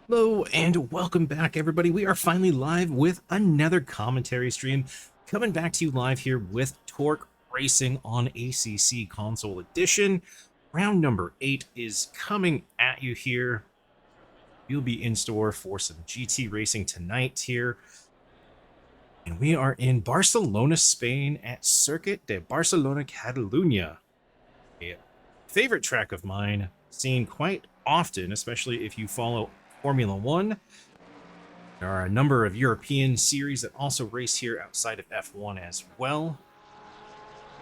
Hello and welcome back, everybody. We are finally live with another commentary stream, coming back to you live here with Torque Racing on ACC Console Edition. Round number 8 is coming at you here. You'll be in store for some GT racing tonight here. And we are in Barcelona, Spain at Circuit de Barcelona, Catalunya. A favorite track of mine, seen quite often, especially if you follow Formula One. There are a number of European series that also race here outside of F1 as well.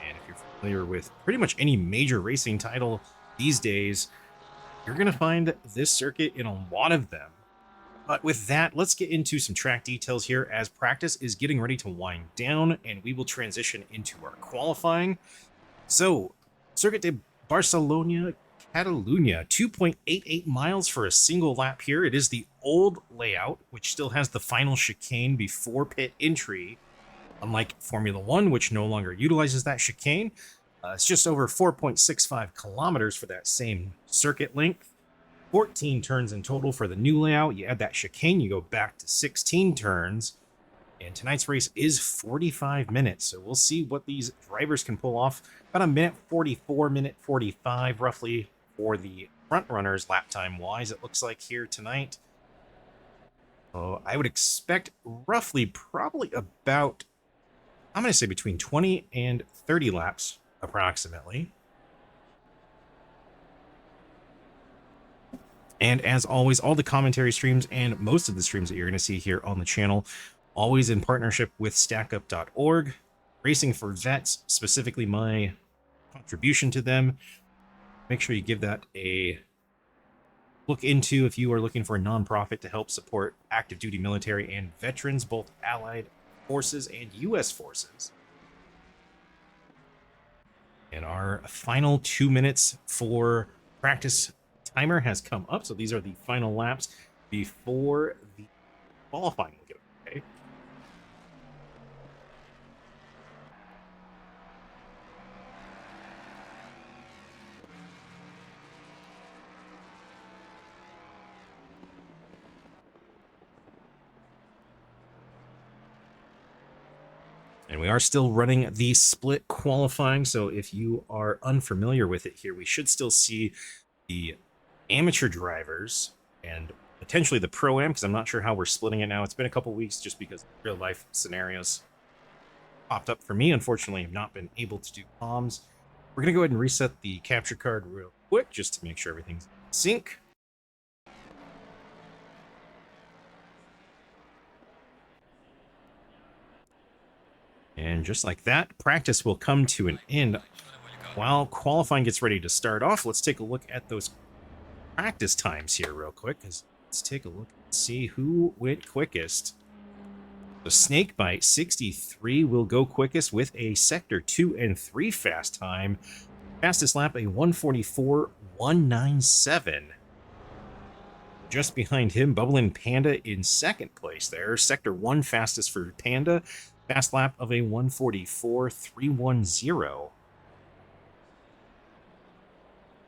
And if you're familiar with pretty much any major racing title these days, you're going to find this circuit in a lot of them. But with that, let's get into some track details here as practice is getting ready to wind down and we will transition into our qualifying. So, Circuit de Barcelona, Catalunya, 2.88 miles for a single lap here. It is the old layout, which still has the final chicane before pit entry, unlike Formula One, which no longer utilizes that chicane. It's just over 4.65 kilometers for that same circuit length. 14 turns in total for the new layout. You add that chicane, you go back to 16 turns. And tonight's race is 45 minutes, so we'll see what these drivers can pull off. About a minute 44, minute 45 roughly for the front runners lap time wise, it looks like here tonight. So I would expect roughly probably about, I'm going to say between 20 and 30 laps approximately. And as always, all the commentary streams and most of the streams that you're going to see here on the channel, always in partnership with stackup.org. Racing for Vets, specifically my contribution to them. Make sure you give that a look into if you are looking for a nonprofit to help support active duty military and veterans, both Allied forces and U.S. forces. And our final 2 minutes for practice timer has come up. So these are the final laps before the qualifying will get okay. And we are still running the split qualifying. So if you are unfamiliar with it here, we should still see the amateur drivers and potentially the pro-am, because I'm not sure how we're splitting it now. It's been a couple weeks just because real life scenarios popped up for me. Unfortunately, I've not been able to do comms. We're going to go ahead and reset the capture card real quick just to make sure everything's in sync. And just like that, practice will come to an end while qualifying gets ready to start off. Let's take a look at those practice times here real quick. Let's take a look and see who went quickest. The Snakebite 63 will go quickest with a Sector 2 and 3 fast time. Fastest lap, a 1:44.197. Just behind him, Bubbling Panda in second place there. Sector 1 fastest for Panda. Fast lap of a 1:44.310.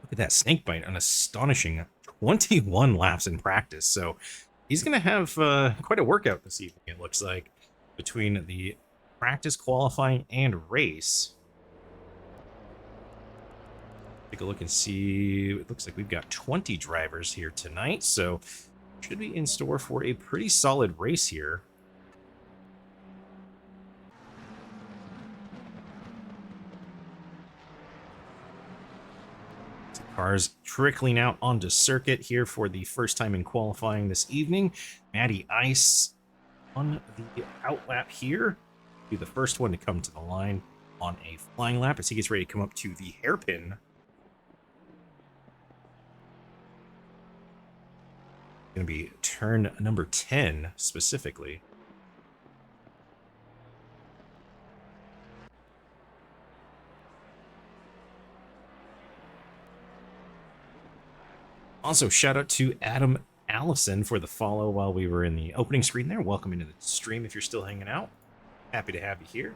Look at that Snakebite, an astonishing 21 laps in practice. So he's going to have quite a workout this evening, it looks like, between the practice, qualifying, and race. Take a look and see. It looks like we've got 20 drivers here tonight, so should be in store for a pretty solid race here. Cars trickling out onto circuit here for the first time in qualifying this evening. Matty Ice on the outlap here. Be the first one to come to the line on a flying lap as he gets ready to come up to the hairpin. Going to be turn number 10 specifically. Also, shout out to Adam Allison for the follow while we were in the opening screen there. Welcome into the stream if you're still hanging out. Happy to have you here.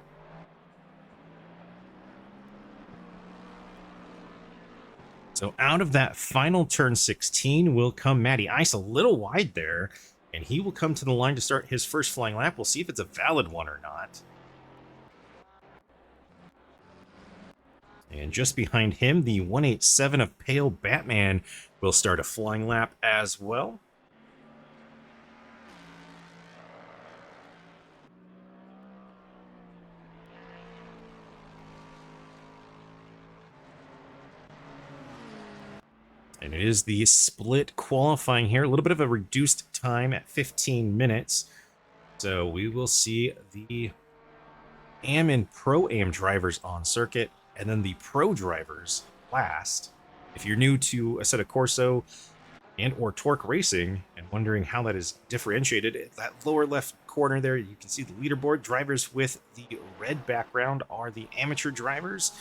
So out of that final turn 16 will come Matty Ice, a little wide there, and he will come to the line to start his first flying lap. We'll see if it's a valid one or not. And just behind him, the 187 of Pale Batman will start a flying lap as well. And it is the split qualifying here. A little bit of a reduced time at 15 minutes. So we will see the AM and Pro-Am drivers on circuit, and then the Pro drivers last. If you're new to Assetto Corsa and or Torque Racing and wondering how that is differentiated, at that lower left corner there, you can see the leaderboard. Drivers with the red background are the amateur drivers.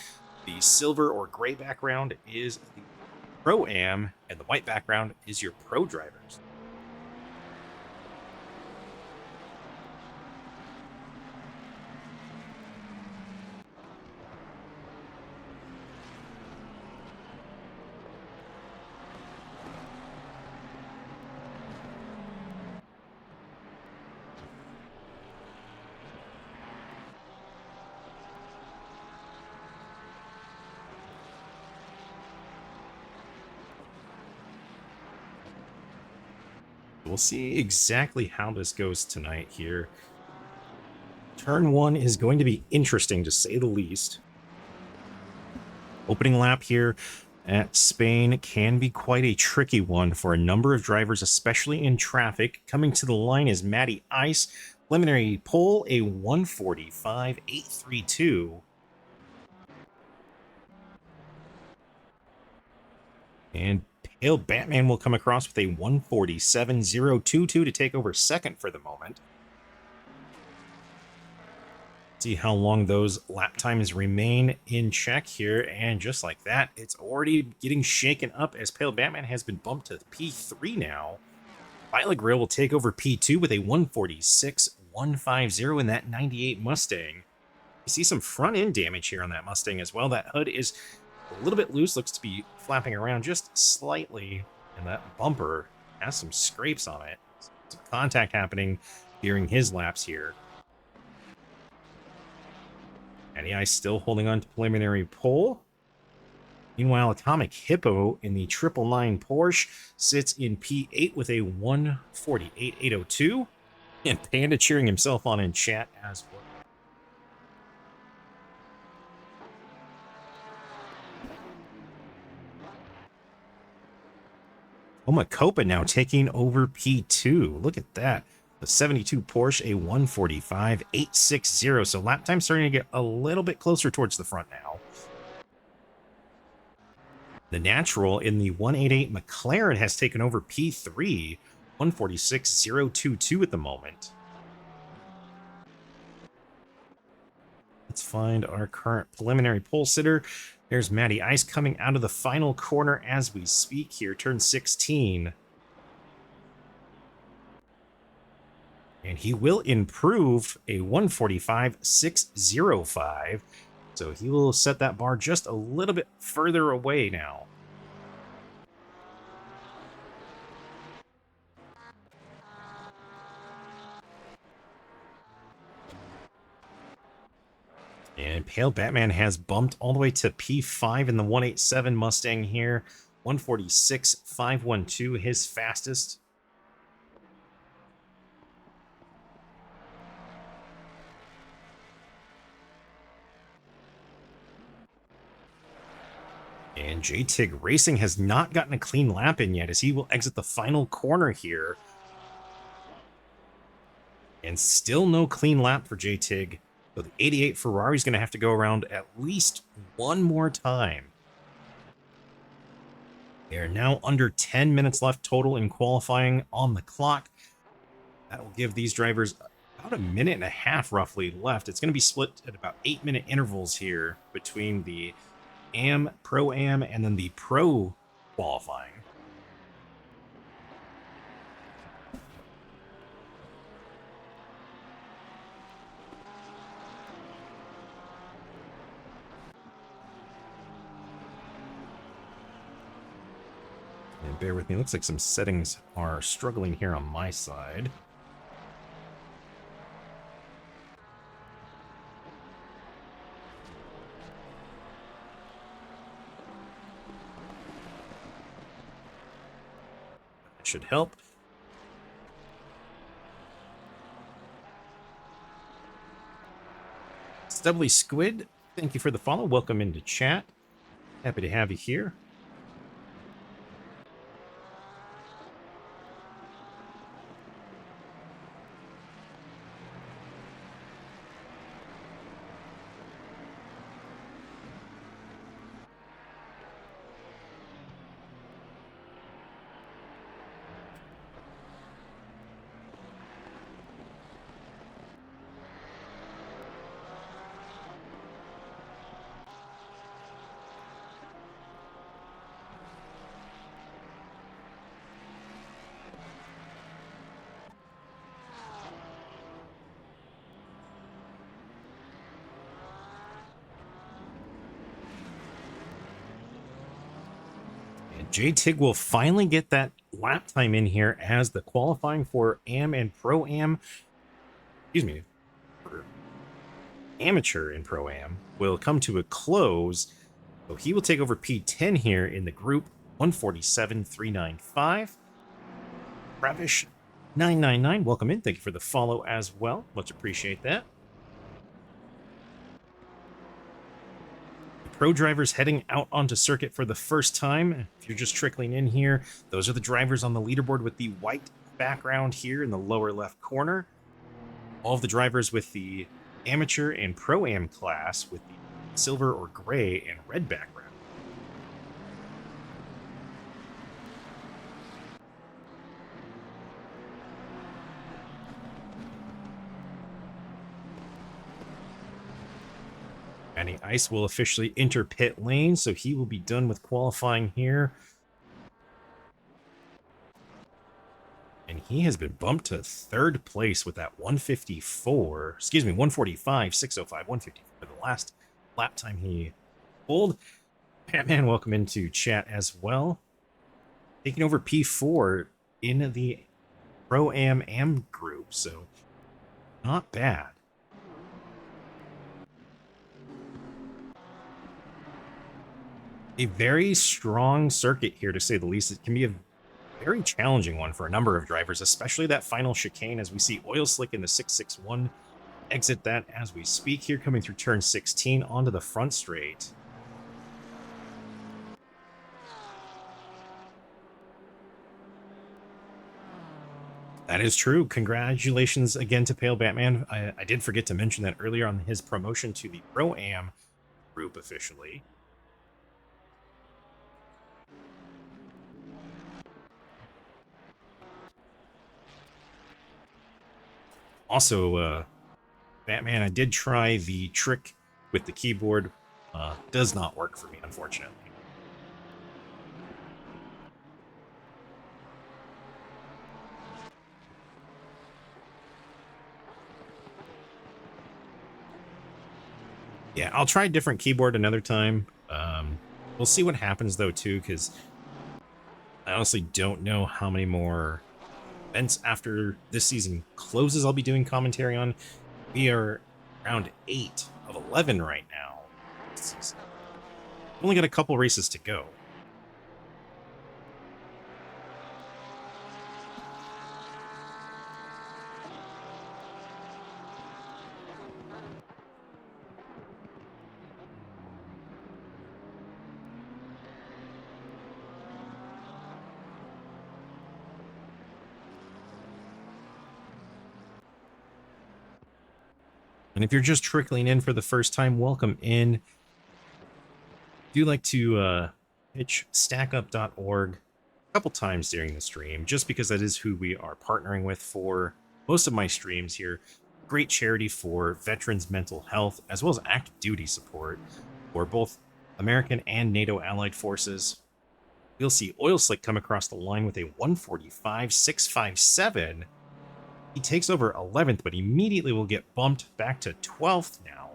The silver or gray background is the Pro-Am, and the white background is your Pro drivers. We'll see exactly how this goes tonight here. Turn 1 is going to be interesting, to say the least. Opening lap here at Spain can be quite a tricky one for a number of drivers, especially in traffic. Coming to the line is Matty Ice. Preliminary pole, a 145.832. And Pale Batman will come across with a 147.022 to take over second for the moment. See how long those lap times remain in check here, and just like that, it's already getting shaken up as Pale Batman has been bumped to P3 now. Violet Grill will take over P2 with a 146.150 in that 98 Mustang. You see some front end damage here on that Mustang as well. That hood is a little bit loose, looks to be flapping around just slightly, and that bumper has some scrapes on it. Some contact happening during his laps here. Matty Ice still holding on to preliminary pole. Meanwhile, Atomic Hippo in the 999 Porsche sits in P8 with a 148.802. And Panda cheering himself on in chat as well. Omacopa now taking over P2. Look at that. The 72 Porsche, a 145.860. So lap time starting to get a little bit closer towards the front now. The Natural in the 188 McLaren has taken over P3, 146.022 at the moment. Let's find our current preliminary pole sitter. There's Matty Ice coming out of the final corner as we speak here, turn 16. And he will improve a 145.605. So he will set that bar just a little bit further away now. And Pale Batman has bumped all the way to P5 in the 187 Mustang here. 146.512, his fastest. And JTig Racing has not gotten a clean lap in yet, as he will exit the final corner here. And still no clean lap for JTig. So the 88 Ferrari is going to have to go around at least one more time. They are now under 10 minutes left total in qualifying on the clock. That will give these drivers about a minute and a half roughly left. It's going to be split at about 8-minute intervals here between the AM, Pro-Am, and then the Pro qualifying. And bear with me, looks like some settings are struggling here on my side. That should help. Stubbly Squid, thank you for the follow. Welcome into chat. Happy to have you here. J-Tig will finally get that lap time in here as the qualifying for AM and Pro-Am, excuse me, for Amateur and Pro-Am will come to a close. So he will take over P10 here in the group, 147.395. Ravish 999, welcome in. Thank you for the follow as well. Much appreciate that. Pro drivers heading out onto circuit for the first time. If you're just trickling in here, those are the drivers on the leaderboard with the white background here in the lower left corner. All of the drivers with the amateur and pro-am class with the silver or gray and red background. Matty Ice will officially enter pit lane, so he will be done with qualifying here. And he has been bumped to third place with that 145, 605, 150 for the last lap time he pulled. Batman, welcome into chat as well. Taking over P4 in the Pro-Am group, so not bad. A very strong circuit here, to say the least. It can be a very challenging one for a number of drivers, especially that final chicane, as we see Oil Slick in the 661 exit that as we speak here, coming through turn 16 onto the front straight. That is true. Congratulations again to Pale Batman. I did forget to mention that earlier on his promotion to the Pro-Am group officially. Also, Batman, I did try the trick with the keyboard. Does not work for me, unfortunately. Yeah, I'll try a different keyboard another time. We'll see what happens, though, too, because I honestly don't know how many more events after this season closes I'll be doing commentary on. We are around 8 of 11 right now. We've only got a couple races to go. And if you're just trickling in for the first time, welcome in. I do like to pitch stackup.org a couple times during the stream, just because that is who we are partnering with for most of my streams here. Great charity for veterans' mental health, as well as active duty support for both American and NATO allied forces. You'll see Oil Slick come across the line with a 145.657. He takes over 11th, but immediately will get bumped back to 12th now.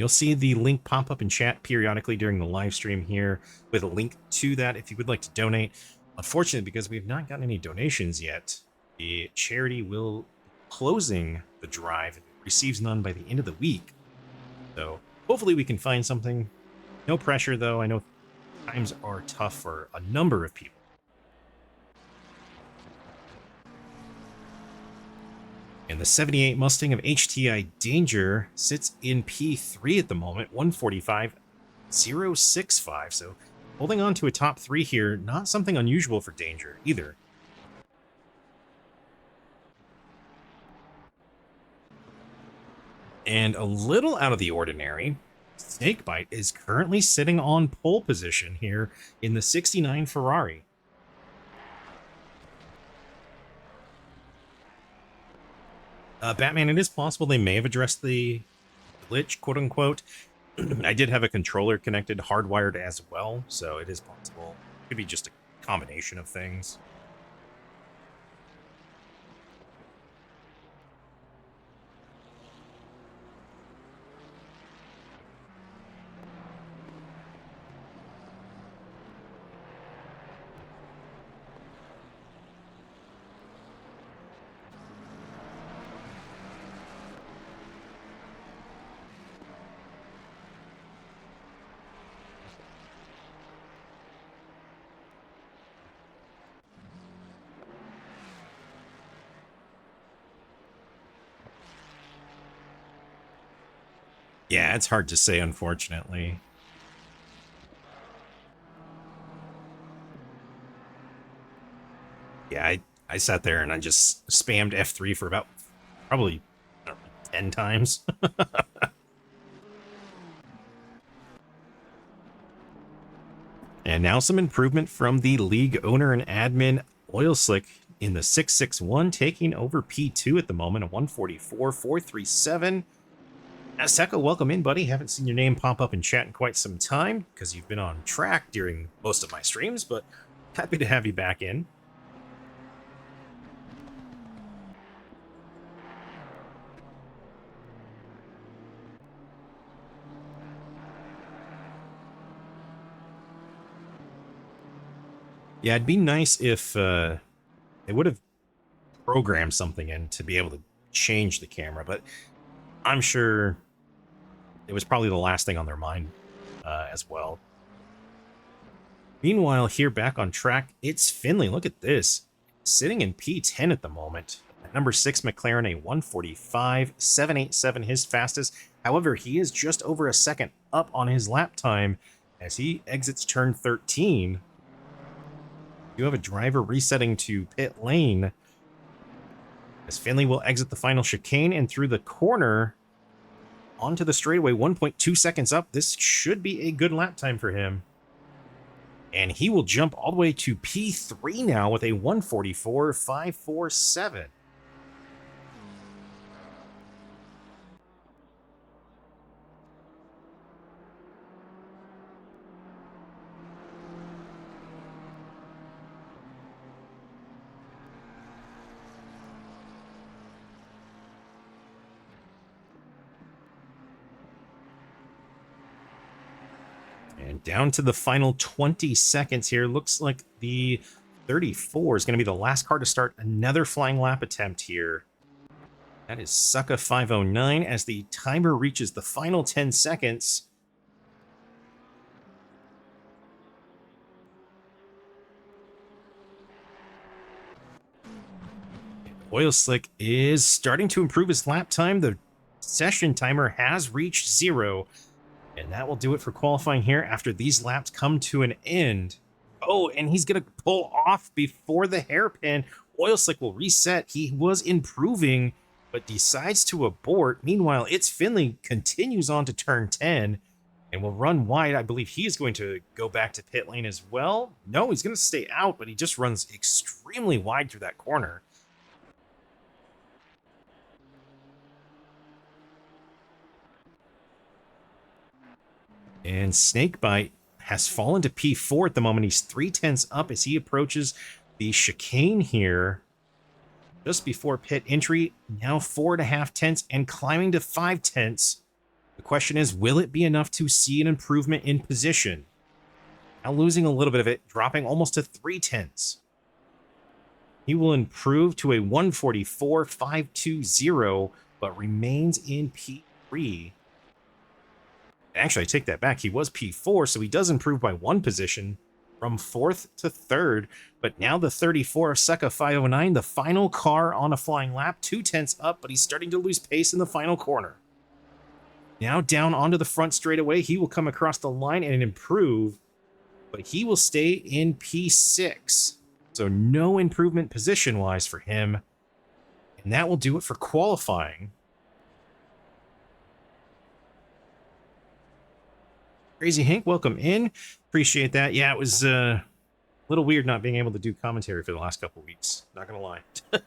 You'll see the link pop up in chat periodically during the live stream here with a link to that if you would like to donate. Unfortunately, because we've not gotten any donations yet, the charity will be closing the drive if it receives none by the end of the week. So hopefully we can find something. No pressure, though. I know times are tough for a number of people. And the 78 Mustang of HTI Danger sits in P3 at the moment, 145.065. So holding on to a top 3 here, not something unusual for Danger either. And a little out of the ordinary, Snakebite is currently sitting on pole position here in the 69 Ferrari. Batman, it is possible they may have addressed the glitch, quote unquote. I did have a controller connected, hardwired as well, so it is possible. It could be just a combination of things. Yeah, it's hard to say, unfortunately. Yeah, I sat there and I just spammed F3 for about probably 10 times. And now some improvement from the league owner and admin Oil Slick in the 661, taking over P2 at the moment, a 144.437. Assetto, welcome in, buddy. Haven't seen your name pop up in chat in quite some time because you've been on track during most of my streams, but happy to have you back in. Yeah, it'd be nice if they would have programmed something in to be able to change the camera, but I'm sure it was probably the last thing on their mind as well. Meanwhile, here back on track, it's Finley. Look at this. Sitting in P10 at the moment. Number 6 McLaren, a 145.787, his fastest. However, he is just over a second up on his lap time as he exits turn 13. You have a driver resetting to pit lane as Finley will exit the final chicane and through the corner onto the straightaway, 1.2 seconds up. This should be a good lap time for him. And he will jump all the way to P3 now with a 144.547. And down to the final 20 seconds here. Looks like the 34 is going to be the last car to start another flying lap attempt here. That is Sucka 509 as the timer reaches the final 10 seconds. Oil Slick is starting to improve his lap time. The session timer has reached 0. And that will do it for qualifying here after these laps come to an end. Oh, and he's going to pull off before the hairpin. Oil Slick will reset. He was improving, but decides to abort. Meanwhile, it's Finley continues on to turn 10 and will run wide. I believe he is going to go back to pit lane as well. No, he's going to stay out, but he just runs extremely wide through that corner. And Snakebite has fallen to P4 at the moment. He's 0.3 up as he approaches the chicane here. Just before pit entry, now 4.5 and climbing to 5 tenths. The question is, will it be enough to see an improvement in position? Now losing a little bit of it, dropping almost to 3/10. He will improve to a 144.520, but remains in P3. Actually, I take that back. He was P4, so he does improve by 1 position from 4th to 3rd. But now the 34 of Seka 509, the final car on a flying lap, 2/10 up, but he's starting to lose pace in the final corner. Now down onto the front straightaway, he will come across the line and improve, but he will stay in P6. So no improvement position-wise for him. And that will do it for qualifying. Crazy Hank, welcome in. Appreciate that. Yeah, it was a little weird not being able to do commentary for the last couple weeks. Not going to lie. I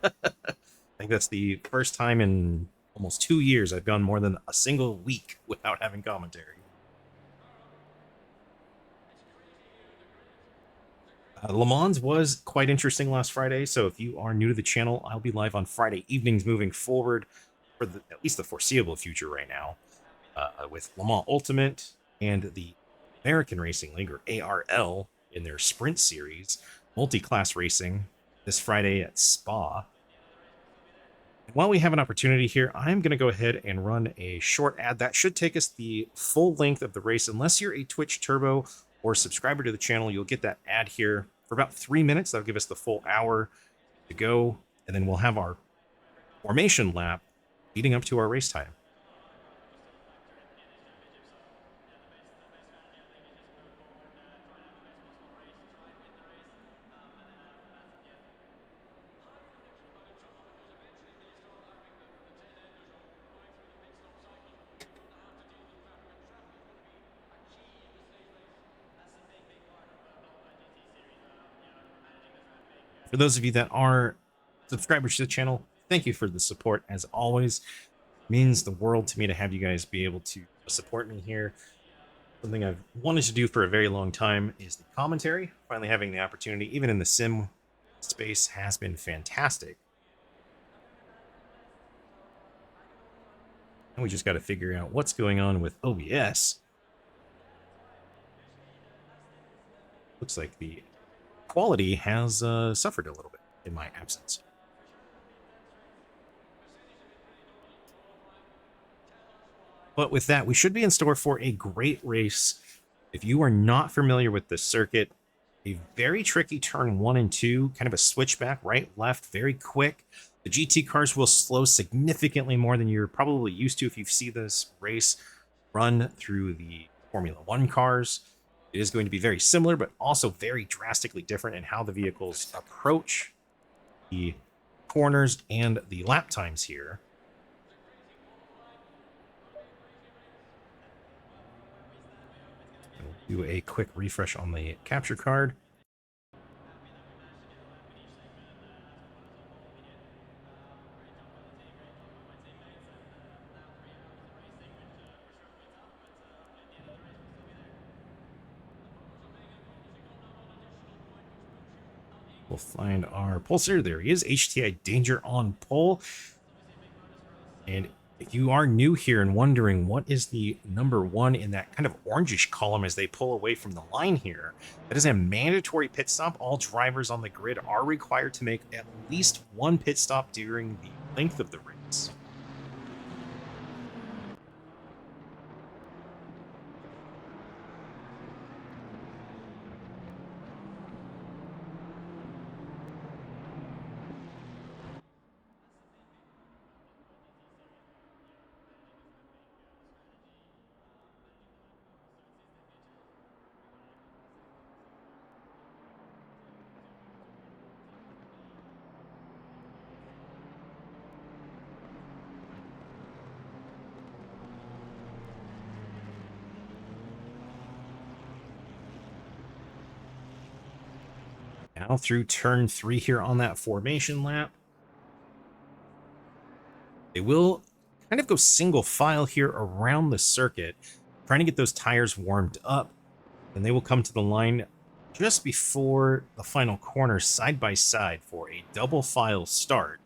think that's the first time in almost 2 years I've gone more than a single week without having commentary. Le Mans was quite interesting last Friday, so if you are new to the channel, I'll be live on Friday evenings moving forward for at least the foreseeable future right now, with Le Mans Ultimate and the American Racing League, or ARL, in their Sprint Series, multi-class racing this Friday at Spa. And while we have an opportunity here, I'm going to go ahead and run a short ad. That should take us the full length of the race. Unless you're a Twitch Turbo or subscriber to the channel, you'll get that ad here for about 3 minutes. That'll give us the full hour to go, and then we'll have our formation lap leading up to our race time. For those of you that are subscribers to the channel, thank you for the support. As always, it means the world to me to have you guys be able to support me here. Something I've wanted to do for a very long time is the commentary. Finally having the opportunity, even in the sim space, has been fantastic. And we just got to figure out what's going on with OBS. Looks like the quality has suffered a little bit in my absence. But with that, we should be in store for a great race. If you are not familiar with this circuit, a very tricky turn 1 and 2, kind of a switchback, right, left, very quick. The GT cars will slow significantly more than you're probably used to if you see this race run through the Formula 1 cars. It is going to be very similar, but also very drastically different in how the vehicles approach the corners and the lap times here. We'll do a quick refresh on the capture card. We'll find our pulsar. There he is, HTI Danger on pole. And if you are new here and wondering what is the #1 in that kind of orangish column as they pull away from the line here, that is a mandatory pit stop. All drivers on the grid are required to make at least 1 pit stop during the length of the race. Now through turn 3 here on that formation lap. They will kind of go single file here around the circuit, trying to get those tires warmed up. And they will come to the line just before the final corner side by side for a double file start.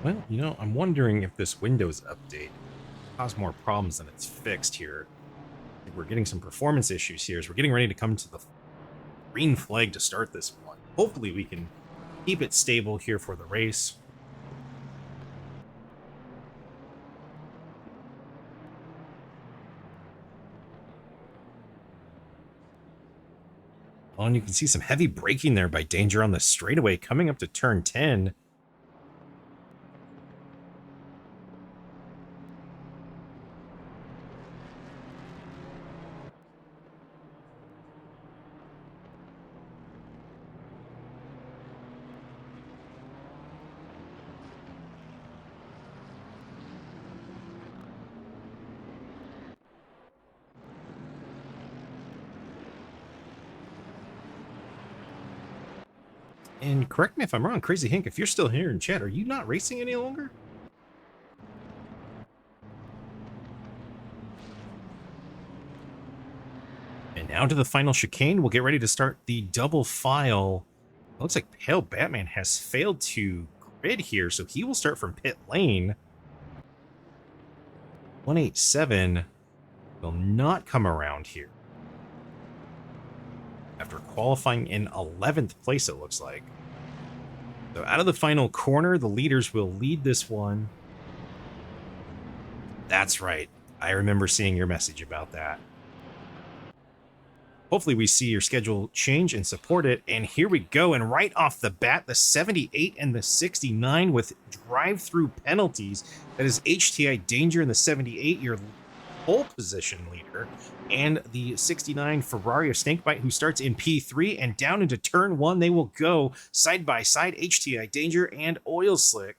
Well, I'm wondering if this Windows update caused more problems than it's fixed here. We're getting some performance issues here as we're getting ready to come to the green flag to start this one. Hopefully we can keep it stable here for the race. Oh, and you can see some heavy braking there by Danger on the straightaway coming up to turn 10. And correct me if I'm wrong, Crazy Hank, if you're still here in chat, are you not racing any longer? And now to the final chicane. We'll get ready to start the double file. It looks like Pale Batman has failed to grid here, so he will start from pit lane. 187 will not come around here. After qualifying in 11th place, it looks like. So out of the final corner, the leaders will lead this one. That's right. I remember seeing your message about that. Hopefully we see your schedule change and support it. And here we go. And right off the bat, the 78 and the 69 with drive-through penalties. That is HTI Danger in the 78, your pole position leader. And the 69 Ferrari of Snakebite, who starts in P3 and down into turn 1. They will go side by side, HTI Danger and Oil Slick.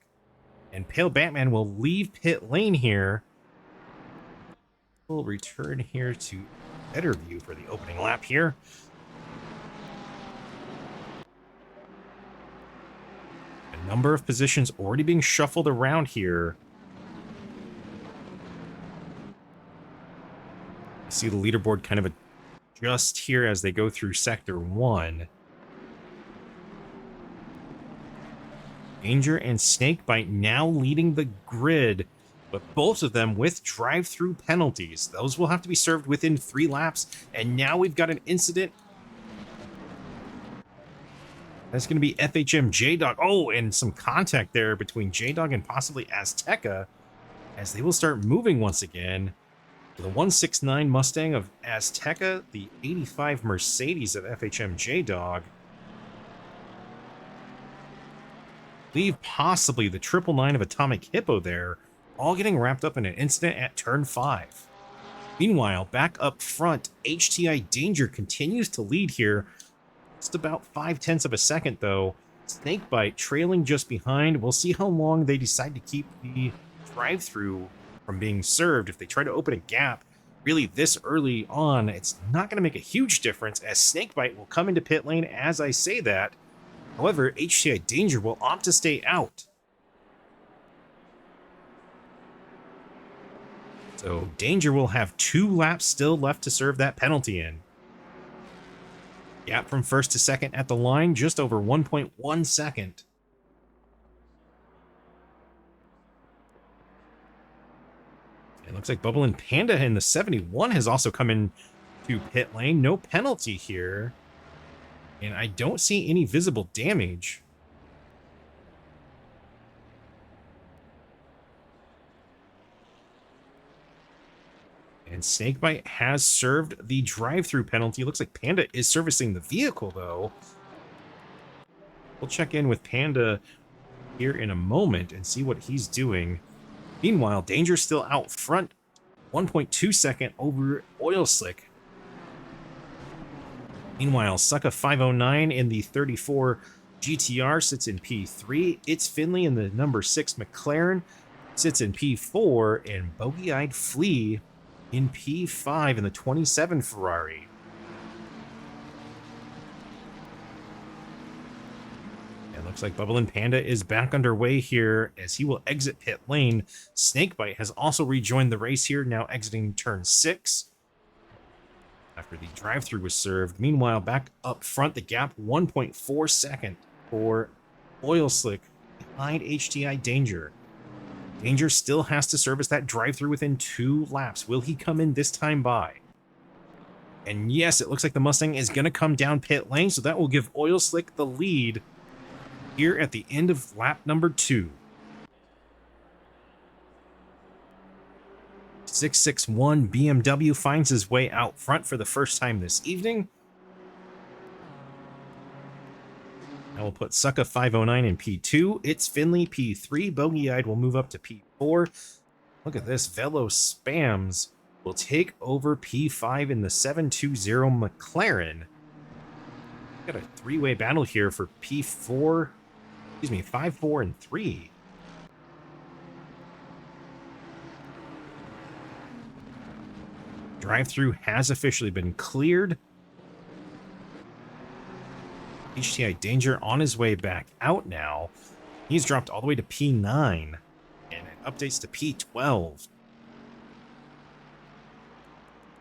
And Pale Batman will leave pit lane here. We'll return here to better view for the opening lap here. A number of positions already being shuffled around here. I see the leaderboard kind of adjust here as they go through sector 1. Danger and Snakebite now leading the grid, but both of them with drive-through penalties. Those will have to be served within 3 laps, and now we've got an incident. That's going to be FHM J-Dog. Oh, and some contact there between J-Dog and possibly Azteca, as they will start moving once again. The 169 Mustang of Azteca, the 85 Mercedes of FHM J-Dog. Leave possibly the 999 of Atomic Hippo there, all getting wrapped up in an incident at turn 5. Meanwhile, back up front, HTI Danger continues to lead here. Just about 0.5 of a second, though. Snakebite trailing just behind. We'll see how long they decide to keep the drive-through from being served. If they try to open a gap really this early on, it's not going to make a huge difference, as Snakebite will come into pit lane as I say that. However, HTI Danger will opt to stay out. So Danger will have 2 laps still left to serve that penalty in. Gap from first to second at the line, just over 1.1 second. It looks like Bubble and Panda in the 71 has also come in to pit lane. No penalty here. And I don't see any visible damage. And Snakebite has served the drive-through penalty. Looks like Panda is servicing the vehicle, though. We'll check in with Panda here in a moment and see what he's doing. Meanwhile, Danger's still out front. 1.2 second over Oil Slick. Meanwhile, Sucka 509 in the 34 GTR sits in P3. It's Finley in the number 6 McLaren sits in P4. And Bogey-Eyed Flea in P5 in the 27 Ferrari. It looks like Bubble and Panda is back underway here as he will exit pit lane. Snakebite has also rejoined the race here, now exiting turn 6 after the drive-through was served. Meanwhile, back up front, the gap 1.4 second for Oil Slick behind HTI Danger. Danger still has to service that drive-through within 2 laps. Will he come in this time by? And yes, it looks like the Mustang is going to come down pit lane, so that will give Oil Slick the lead here at the end of lap number 2. 661 BMW finds his way out front for the first time this evening. I will put Sucka 509 in P2. It's Finley P3. Bogey-Eyed will move up to P4. Look at this. Velo Spams will take over P5 in the 720 McLaren. Got a 3-way battle here for P4. Excuse me, 5, 4, and 3. Drive-through has officially been cleared. HTI Danger on his way back out now. He's dropped all the way to P9. And it updates to P12.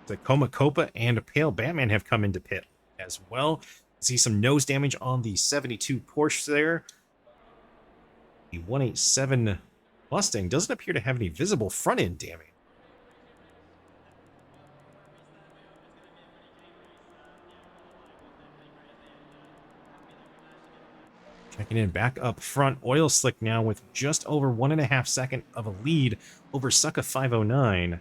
The Coma Copa and a Pale Batman have come into pit as well. See some nose damage on the 72 Porsche there. The 187 Mustang doesn't appear to have any visible front end damage. Checking in back up front, Oil Slick now with just over 1.5 seconds of a lead over Sucka 509.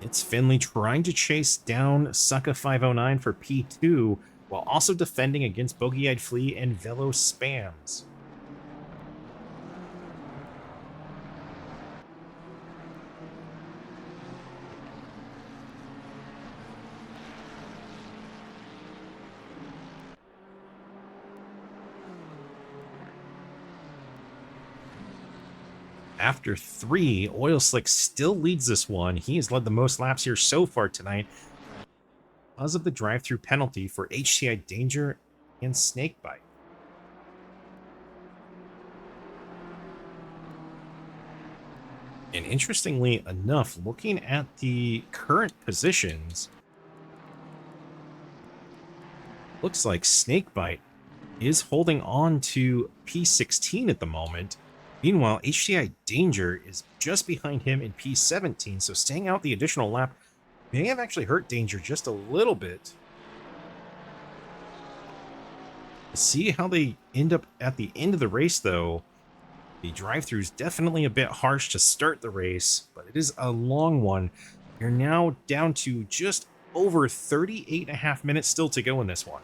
It's Finley trying to chase down Sucka 509 for P2 while also defending against Bogey-Eyed Flea and Velo Spams. After 3, Oil Slick still leads this one. He has led the most laps here so far tonight because of the drive-through penalty for HTI Danger and Snakebite. And interestingly enough, looking at the current positions, looks like Snakebite is holding on to P16 at the moment. Meanwhile, HTI Danger is just behind him in P17, so staying out the additional lap may have actually hurt Danger just a little bit. See how they end up at the end of the race, though. The drive-through is definitely a bit harsh to start the race, but it is a long one. You're now down to just over 38.5 minutes still to go in this one.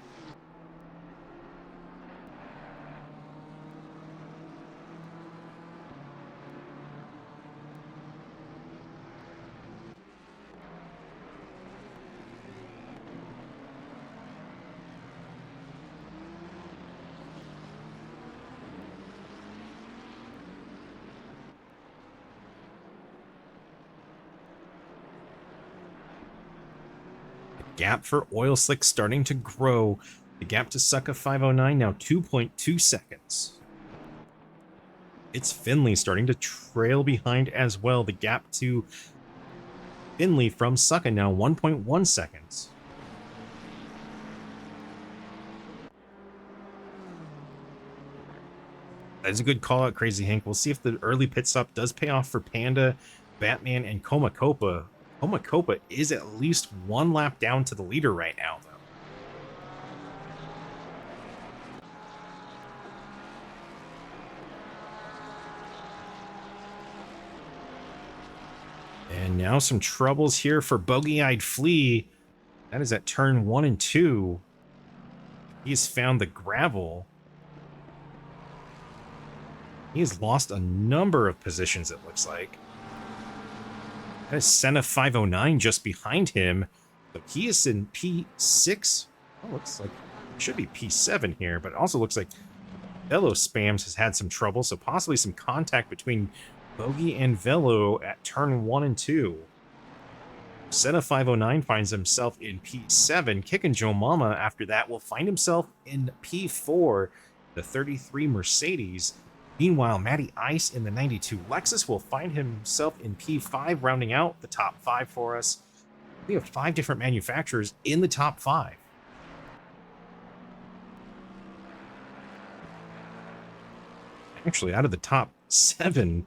Gap for Oil Slick starting to grow. The gap to Sucka 509 now 2.2 seconds. It's Finley starting to trail behind as well. The gap to Finley from Sucka now 1.1 seconds. That's a good call out, Crazy Hank. We'll see if the early pit stop does pay off for Panda, Batman, and Coma Copa. Coma Copa is at least 1 lap down to the leader right now, though. And now some troubles here for Bogey-Eyed Flea. That is at turn 1 and 2. He's found the gravel. He has lost a number of positions, it looks like. That is Senna 509 just behind him. But he is in P6. Oh, looks like it should be P7 here, but it also looks like Velo Spams has had some trouble, so possibly some contact between Bogey and Velo at turn 1 and 2. Senna 509 finds himself in P7. Kickin' Joe Mama after that will find himself in P4, the 33 Mercedes. Meanwhile, Matty Ice in the 92 Lexus will find himself in P5, rounding out the top 5 for us. We have 5 different manufacturers in the top 5. Actually, out of the top 7,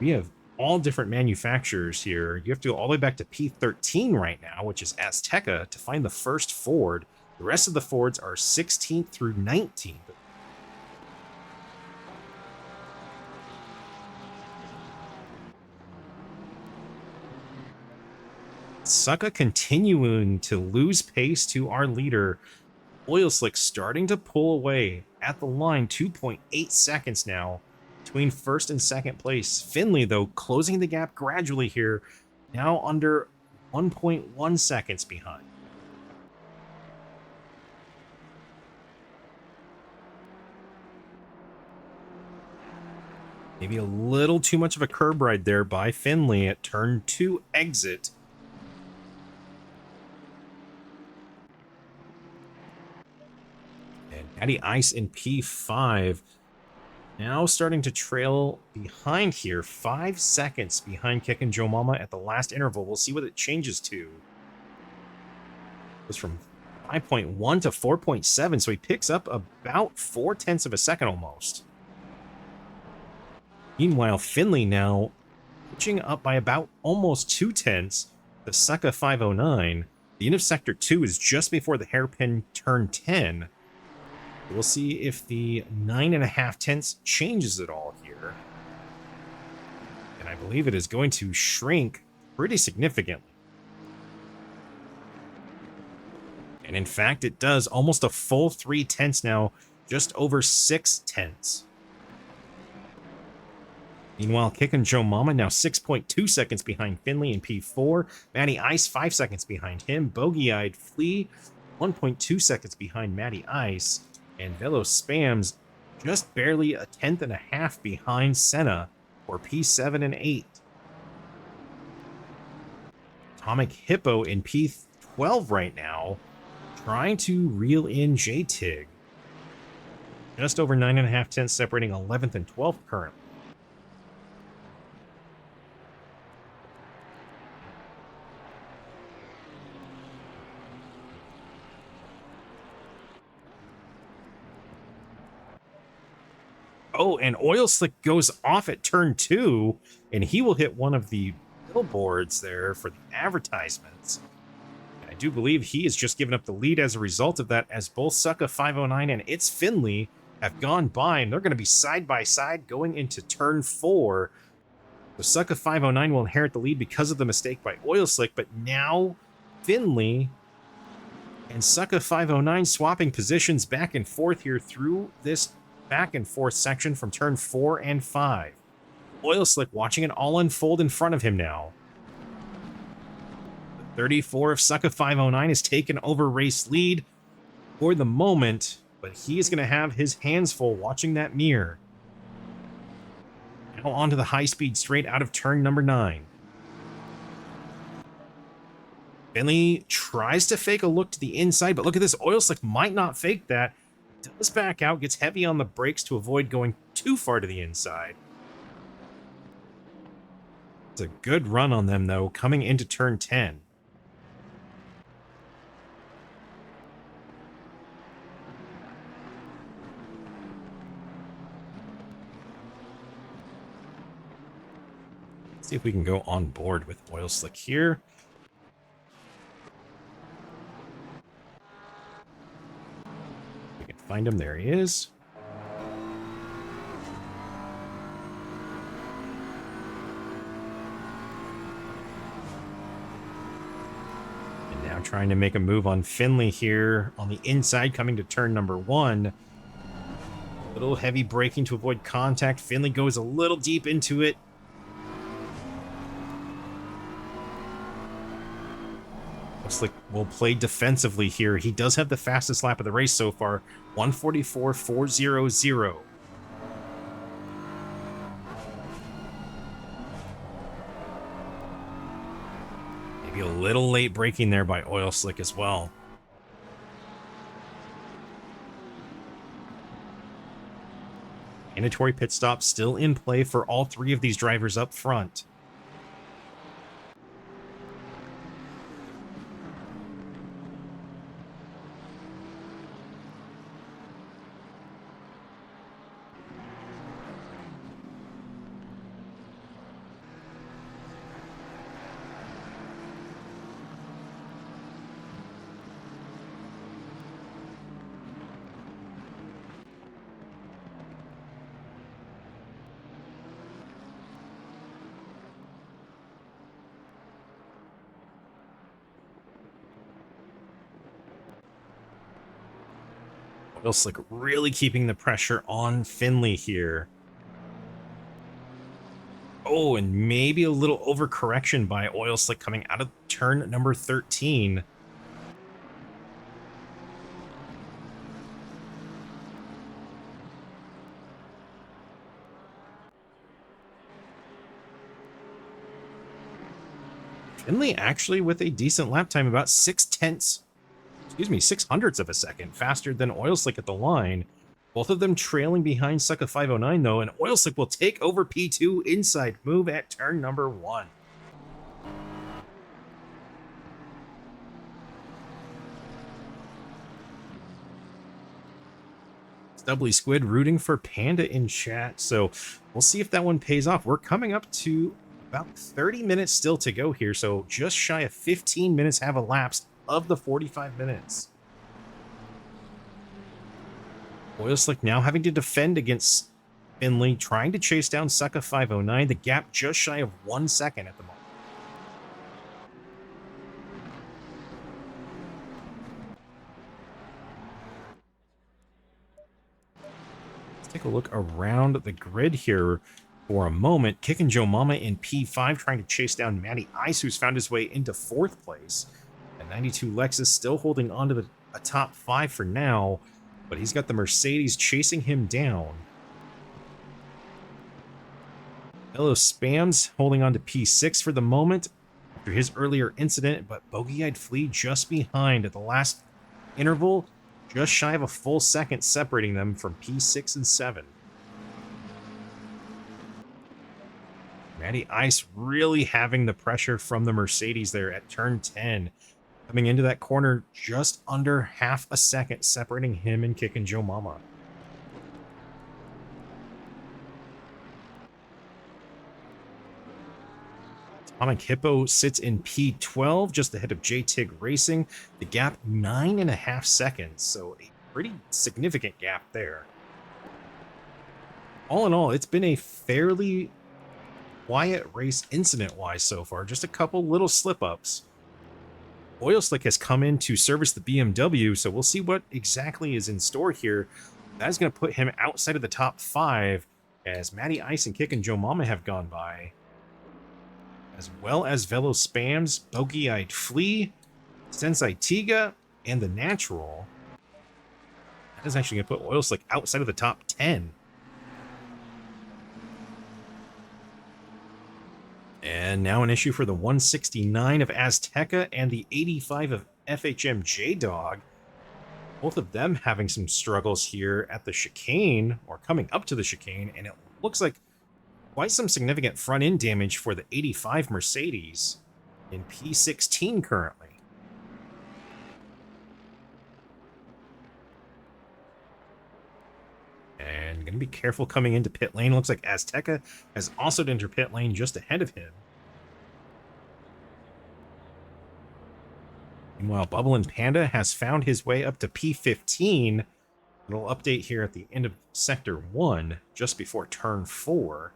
we have all different manufacturers here. You have to go all the way back to P13 right now, which is Azteca, to find the first Ford. The rest of the Fords are 16th through 19th. Succa continuing to lose pace to our leader. Oil Slick starting to pull away at the line, 2.8 seconds now between first and second place. Finley, though, closing the gap gradually here, now under 1.1 seconds behind. Maybe a little too much of a curb ride there by Finley at turn 2 exit. And Matty Ice in P5 now starting to trail behind here, 5 seconds behind Kickin' Joe Mama at the last interval. We'll see what it changes to. It goes from 5.1 to 4.7, so he picks up about 0.4 of a second almost. Meanwhile, Finley now pitching up by about almost 0.2. The Succa 509. The end of Sector 2 is just before the hairpin turn 10. We'll see if the 9.5 changes at all here. And I believe it is going to shrink pretty significantly. And in fact, it does almost a full 0.3 now, just over 0.6. Meanwhile, Kickin' Joe Mama now 6.2 seconds behind Finley in P4. Matty Ice 5 seconds behind him. Bogey-Eyed Flea 1.2 seconds behind Matty Ice. And Velo Spams just barely 1/10.5 behind Senna for P7 and 8. Atomic Hippo in P12 right now, trying to reel in J-Tig. Just over 9.5 separating 11th and 12th currently. Oh, and Oil Slick goes off at turn 2, and he will hit one of the billboards there for the advertisements. And I do believe he has just given up the lead as a result of that, as both Succa 509 and It's Finley have gone by, and they're going to be side by side going into turn 4. So Succa 509 will inherit the lead because of the mistake by Oil Slick, but now Finley and Succa 509 swapping positions back and forth here through this back and forth section from turn 4 and 5. Oil Slick watching it all unfold in front of him now. The 34 of Succa 509 has taken over race lead for the moment, but he is going to have his hands full watching that mirror. Now onto the high-speed straight out of turn number 9. Finley tries to fake a look to the inside, but look at this. Oil Slick might not fake that. Does back out, gets heavy on the brakes to avoid going too far to the inside. It's a good run on them, though, coming into turn 10. Let's see if we can go on board with Oil Slick here. Find him. There he is. And now trying to make a move on Finley here on the inside, coming to turn number 1. A little heavy braking to avoid contact. Finley goes a little deep into it. Looks like we'll play defensively here. He does have the fastest lap of the race so far, 1:44.400. Maybe a little late braking there by Oil Slick as well. Mandatory pit stop still in play for all 3 of these drivers up front. Oil Slick really keeping the pressure on Finley here. Oh, and maybe a little overcorrection by Oil Slick coming out of turn number 13. Finley actually with a decent lap time, about 6 hundredths of a second faster than Oil Slick at the line. Both of them trailing behind Sucka 509 though, and Oil Slick will take over P2 inside move at turn number 1. Stubbly Squid rooting for Panda in chat, so we'll see if that one pays off. We're coming up to about 30 minutes still to go here, so just shy of 15 minutes have elapsed of the 45 minutes. Oil Slick now having to defend against Finley, trying to chase down Sucka 509. The gap just shy of 1 second at the moment. Let's take a look around the grid here for a moment. Kickin' Joe Mama in P5, trying to chase down Matty Ice, who's found his way into 4th place. And 92 Lexus still holding on to a top 5 for now, but he's got the Mercedes chasing him down. Hello Spams holding on to P6 for the moment after his earlier incident, but Bogey-Eyed Flea just behind at the last interval, just shy of a full second separating them from P6 and 7. Matty Ice really having the pressure from the Mercedes there at turn 10. Coming into that corner just under half a second separating him and Kickin' Joe Mama. Atomic Hippo sits in P12 just ahead of J-Tig Racing. The gap 9.5 seconds, so a pretty significant gap there. All in all, it's been a fairly quiet race incident-wise so far. Just a couple little slip-ups. Oil Slick has come in to service the BMW, so we'll see what exactly is in store here. That is going to put him outside of the top 5, as Matty Ice and Kickin' Joe Mama have gone by, as well as Velo Spams, Bogey-Eyed Flea, Sensei Tiga, and the Natural. That is actually going to put Oil Slick outside of the top 10. And now an issue for the 169 of Azteca and the 85 of FHM J-Dog. Both of them having some struggles here at the chicane, or coming up to the chicane, and it looks like quite some significant front-end damage for the 85 Mercedes in P16 currently. And going to be careful coming into pit lane. Looks like Azteca has also entered pit lane just ahead of him. Meanwhile, Bubble and Panda has found his way up to P15. It'll update here at the end of Sector 1, just before Turn 4.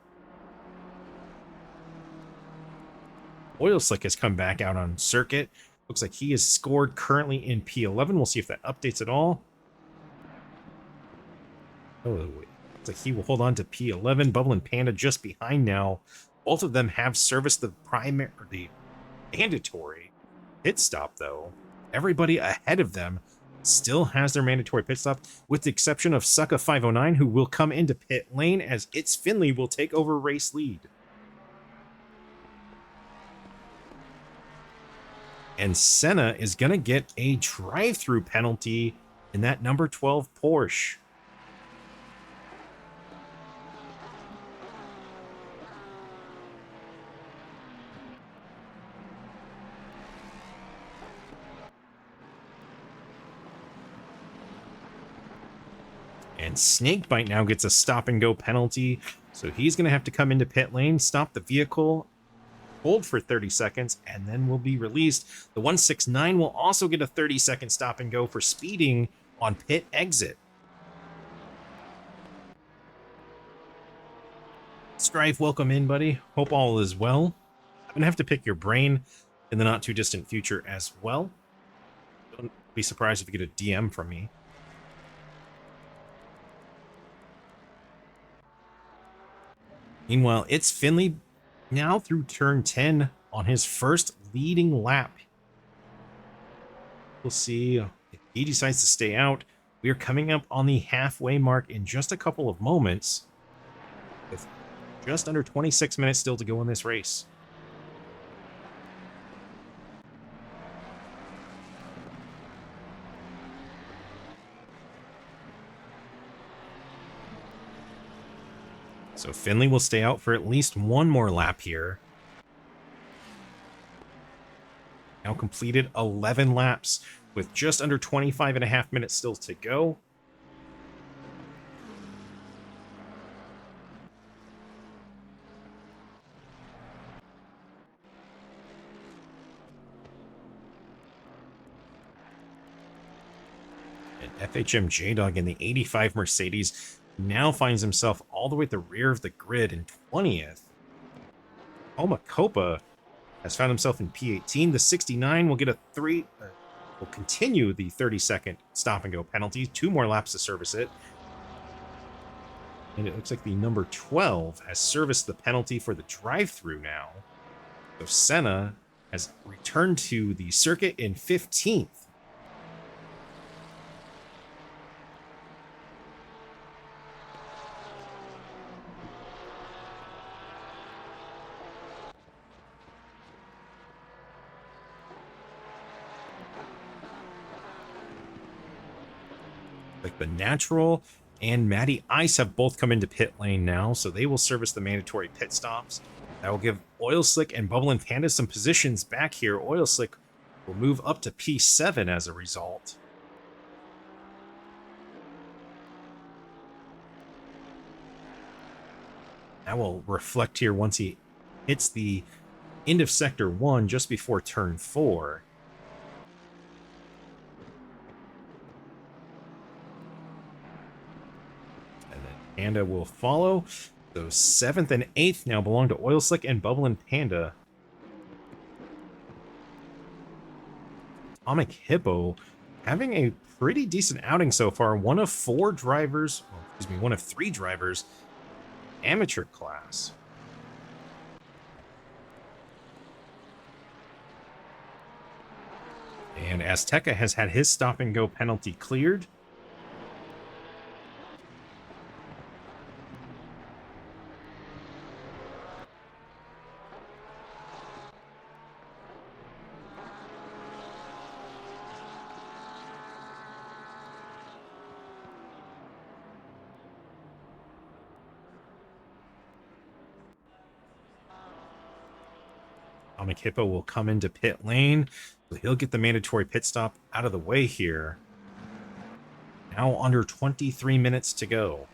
Oil Slick has come back out on circuit. Looks like he is scored currently in P11. We'll see if that updates at all. Oh, looks like he will hold on to P11. Bubble and Panda just behind now. Both of them have serviced the mandatory pit stop, though. Everybody ahead of them still has their mandatory pit stop, with the exception of Sucka 509, who will come into pit lane as It's Finley will take over race lead. And Senna is going to get a drive-through penalty in that number 12 Porsche. And Snakebite now gets a stop-and-go penalty, so he's going to have to come into pit lane, stop the vehicle, hold for 30 seconds, and then will be released. The 169 will also get a 30-second stop-and-go for speeding on pit exit. Strife, welcome in, buddy. Hope all is well. I'm going to have to pick your brain in the not-too-distant future as well. Don't be surprised if you get a DM from me. Meanwhile, it's Finley now through turn 10 on his first leading lap. We'll see if he decides to stay out. We are coming up on the halfway mark in just a couple of moments, with just under 26 minutes still to go in this race. So Finley will stay out for at least one more lap here. Now completed 11 laps with just under 25 and a half minutes still to go. And FHM J-Dog in the 85 Mercedes now finds himself all the way at the rear of the grid in 20th. Omacopa has found himself in P18. The 69 will get a will continue the 30-second stop and go penalty. 2 more laps to service it. And it looks like the number 12 has serviced the penalty for the drive-through now. So Senna has returned to the circuit in 15th. Like the Natural and Matty Ice have both come into pit lane now, so they will service the mandatory pit stops. That will give Oil Slick and Bubble and Panda some positions back here. Oil Slick will move up to P7 as a result. That will reflect here once he hits the end of Sector 1 just before Turn 4. Panda will follow. So 7th and 8th now belong to Oil Slick and Bubble and Panda. Atomic Hippo having a pretty decent outing so far. One of 3 drivers, amateur class. And Azteca has had his stop and go penalty cleared. Atomic Hippo will come into pit lane, so he'll get the mandatory pit stop out of the way here. Now under 23 minutes to go.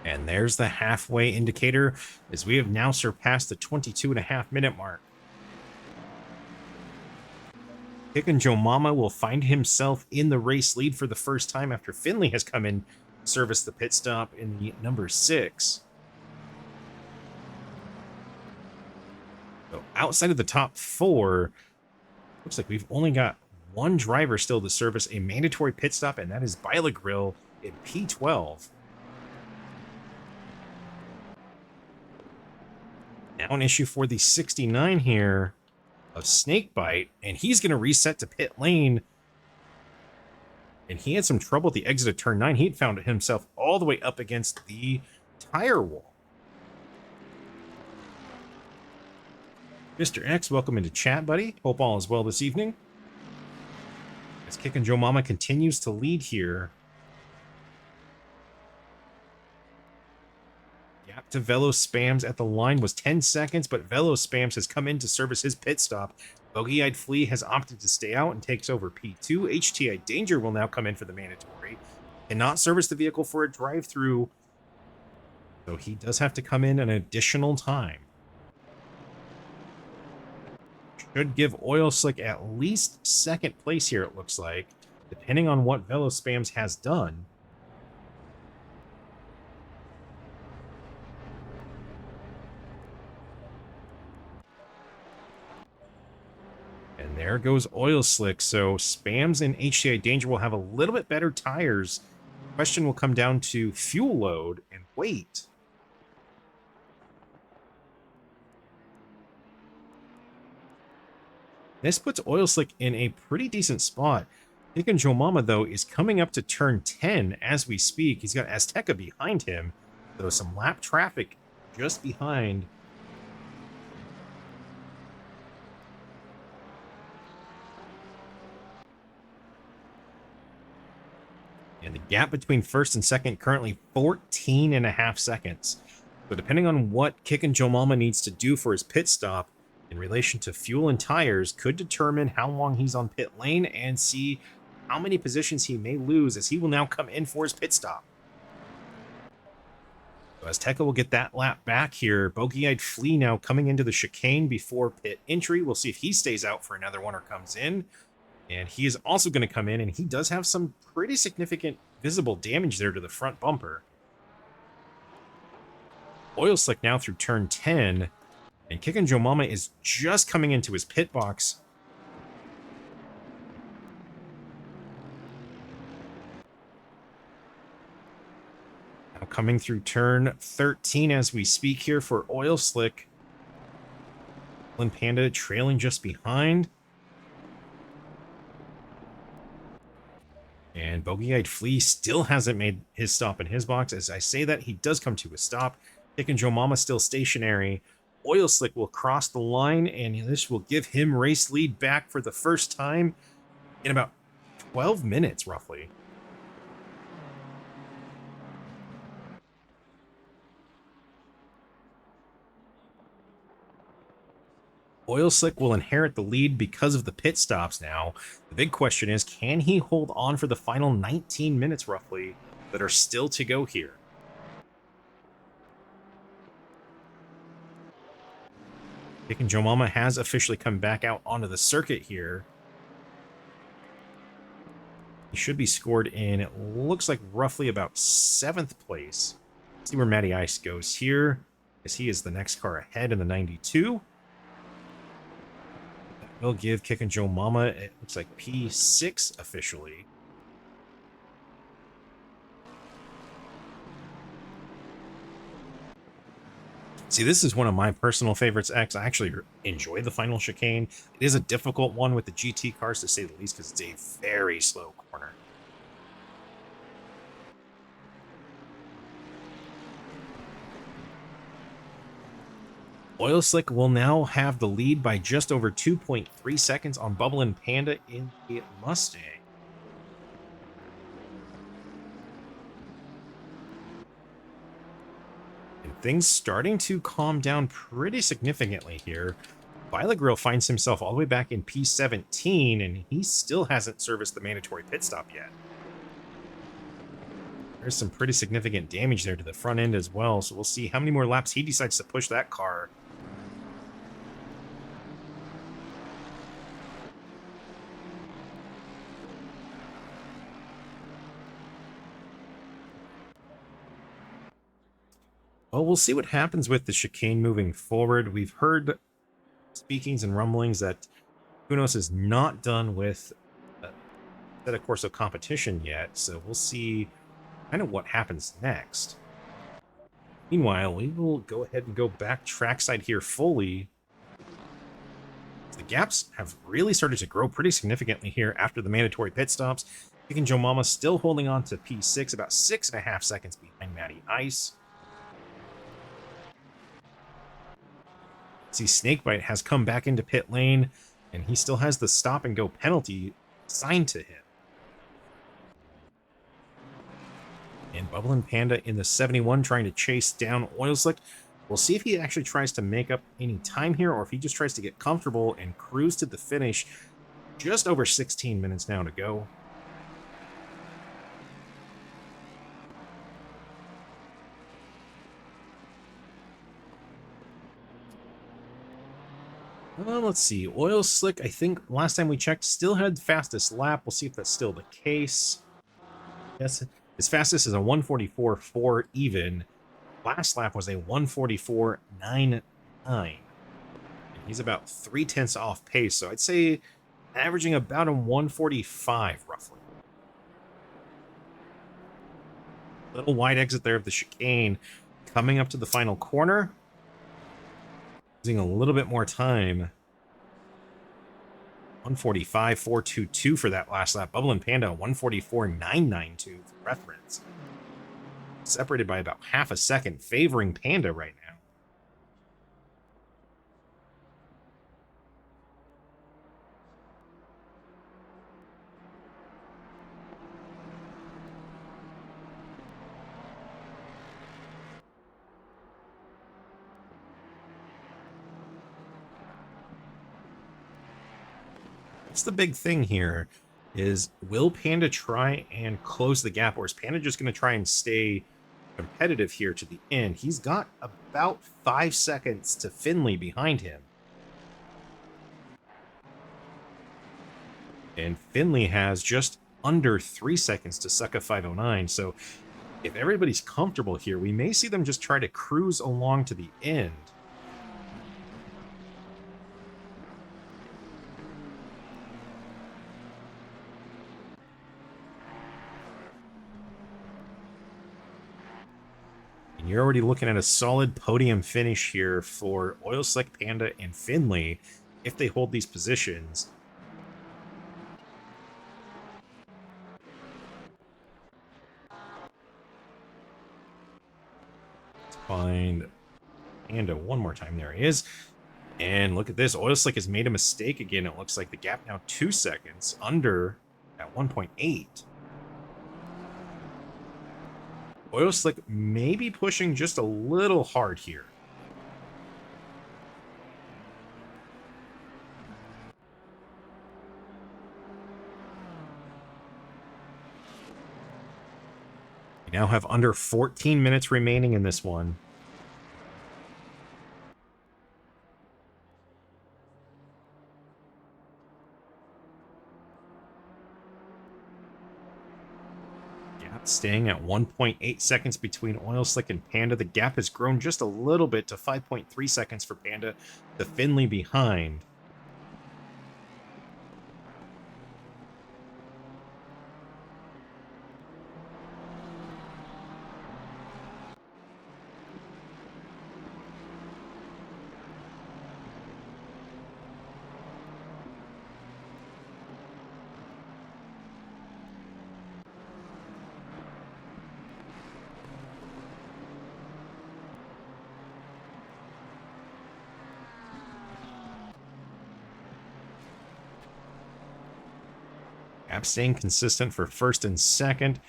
And there's the halfway indicator, as we have now surpassed the 22.5-minute mark. Kickin' Joe Mama will find himself in the race lead for the first time after Finley has come in, service the pit stop in the number 6. So outside of the top 4, looks like we've only got one driver still to service a mandatory pit stop, and that is Bila Grill in P12. Now an issue for the 69 here of Snakebite, and he's going to reset to pit lane. And he had some trouble at the exit of turn 9. He had found himself all the way up against the tire wall. Mr. X, welcome into chat, buddy. Hope all is well this evening. As Kickin' Joe Mama continues to lead here. Gap to Velo Spams at the line was 10 seconds, but Velo Spams has come in to service his pit stop. Bogey-Eyed Flea has opted to stay out and takes over P2. HTI Danger will now come in for the mandatory. Cannot service the vehicle for a drive-through, so he does have to come in an additional time. should give Oil Slick at least second place here, it looks like, depending on what Velo Spams has done. And there goes Oil Slick. So Spams and HCI Danger will have a little bit better tires. Question will come down to fuel load and weight. This puts Oil Slick in a pretty decent spot. Thinking Joe Mama, though, is coming up to turn 10 as we speak. He's got Azteca behind him, so some lap traffic just behind. And the gap between first and second currently 14.5 seconds. So depending on what Kickin' Joe Mama needs to do for his pit stop in relation to fuel and tires could determine how long he's on pit lane and see how many positions he may lose, as he will now come in for his pit stop. So Azteca will get that lap back here. Bogey-Eyed Flea now coming into the chicane before pit entry. We'll see if he stays out for another one or comes in. And he is also going to come in, and he does have some pretty significant visible damage there to the front bumper. Oil Slick now through turn 10, and Kickin' Joe Mama is just coming into his pit box. Now coming through turn 13 as we speak here for Oil Slick. Panda trailing just behind. And Bogey-Eyed Flea still hasn't made his stop in his box. As I say that, he does come to a stop. Kickin' Joe Mama still stationary. Oil Slick will cross the line, and this will give him race lead back for the first time in about 12 minutes, roughly. Oil Slick will inherit the lead because of the pit stops now. The big question is, can he hold on for the final 19 minutes, roughly, that are still to go here? Kickin' Joe Mama has officially come back out onto the circuit here. He should be scored in, it looks like, roughly about 7th place. Let's see where Matty Ice goes here, as he is the next car ahead in the 92. We'll give Kickin' Joe Mama, it looks like P6 officially. See, this is one of my personal favorites, X. I actually enjoy the final chicane. It is a difficult one with the GT cars, to say the least, because it's a very slow corner. Oil Slick will now have the lead by just over 2.3 seconds on Bubblin' Panda in the Mustang. And things starting to calm down pretty significantly here. Violet Grill finds himself all the way back in P17, and he still hasn't serviced the mandatory pit stop yet. There's some pretty significant damage there to the front end as well, so we'll see how many more laps he decides to push that car. Well, we'll see what happens with the chicane moving forward. We've heard speakings and rumblings that Kunos is not done with Assetto Corsa Competition yet, so we'll see kind of what happens next. Meanwhile, we will go ahead and go back trackside here fully. The gaps have really started to grow pretty significantly here after the mandatory pit stops. Kickin' Joe Mama still holding on to P6, about 6.5 seconds behind Matty Ice. See, Snakebite has come back into pit lane, and he still has the stop and go penalty assigned to him. And Bubblin' Panda in the 71 trying to chase down Oil Slick. We'll see if he actually tries to make up any time here, or if he just tries to get comfortable and cruise to the finish. Just over 16 minutes now to go. Let's see. Oil Slick, I think last time we checked, still had fastest lap. We'll see if that's still the case. Yes, his fastest is a 144.4 even. Last lap was a 144.99. And he's about 3/10 off pace, so I'd say averaging about a 145 roughly. Little wide exit there of the chicane. Coming up to the final corner. Using a little bit more time. 145.422 for that last lap. Bubble and Panda, 144.992 for reference. Separated by about half a second, favoring Panda right now. That's the big thing here, is will Panda try and close the gap, or is Panda just going to try and stay competitive here to the end? He's got about 5 seconds to Finley behind him. And Finley has just under 3 seconds to Sucka 509, so if everybody's comfortable here, we may see them just try to cruise along to the end. And you're already looking at a solid podium finish here for Oil Slick, Panda, and Finley if they hold these positions. Let's find Panda one more time. There he is. And look at this. Oil Slick has made a mistake again. It looks like the gap now 2 seconds under at 1.8. Oil Slick may be pushing just a little hard here. We now have under 14 minutes remaining in this one. Staying at 1.8 seconds between Oil Slick and Panda. The gap has grown just a little bit to 5.3 seconds for Panda, the Finley behind. Gap staying consistent for first and second.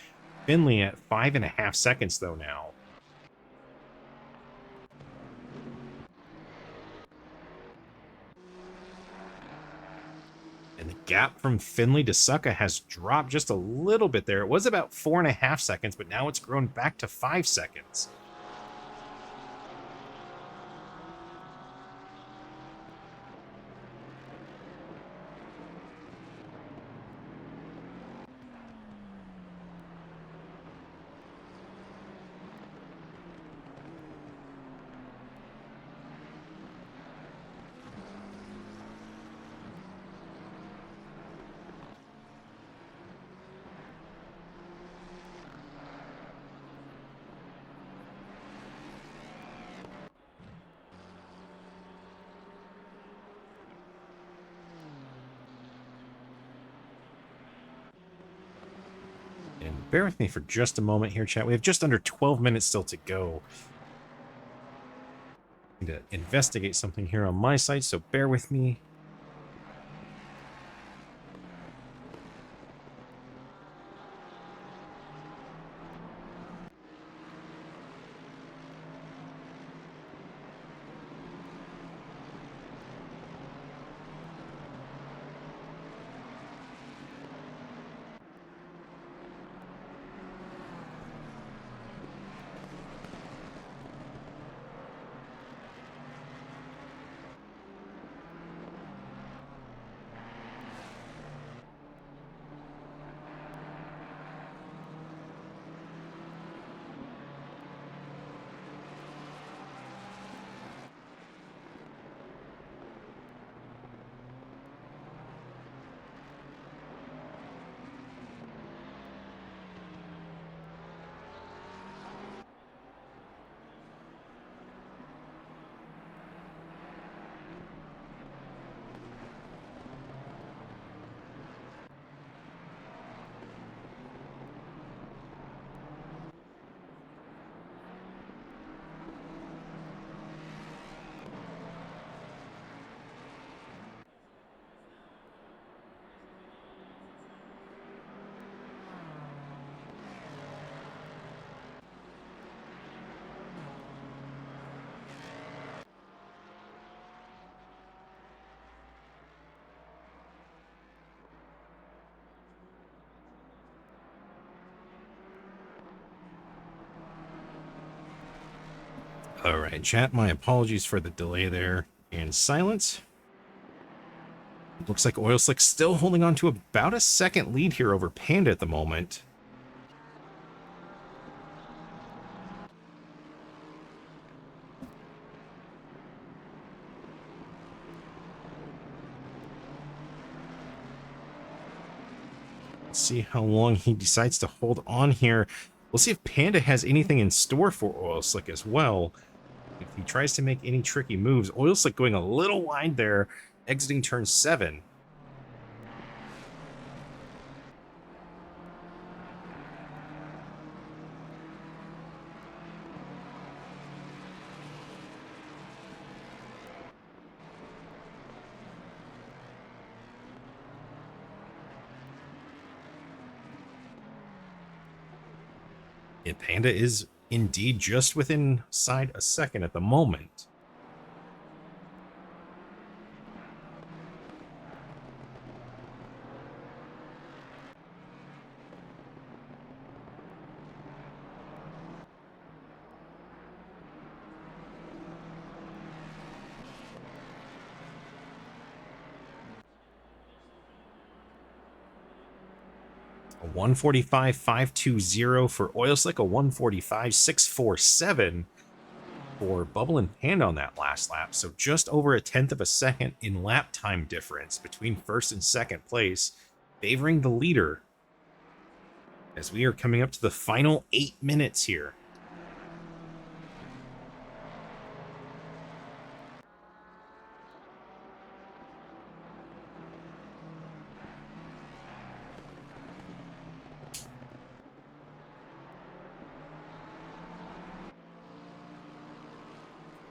Finley at 5.5 seconds, though, now. And the gap from Finley to Sucka has dropped just a little bit there. It was about 4.5 seconds, but now it's grown back to 5 seconds. And bear with me for just a moment here, chat. We have just under 12 minutes still to go. I need to investigate something here on my side, so bear with me. All right, chat, my apologies for the delay there and silence. Looks like Oil Slick still holding on to about a second lead here over Panda at the moment. Let's see how long he decides to hold on here. We'll see if Panda has anything in store for Oil Slick as well. If he tries to make any tricky moves, Oil Slick going a little wide there, exiting turn 7. And Panda is indeed just within inside a second at the moment. A 145.520 for Oil Slick, a 145.647 for Bubble and Panda on that last lap. So just over a tenth of a second in lap time difference between first and second place, favoring the leader as we are coming up to the final 8 minutes here.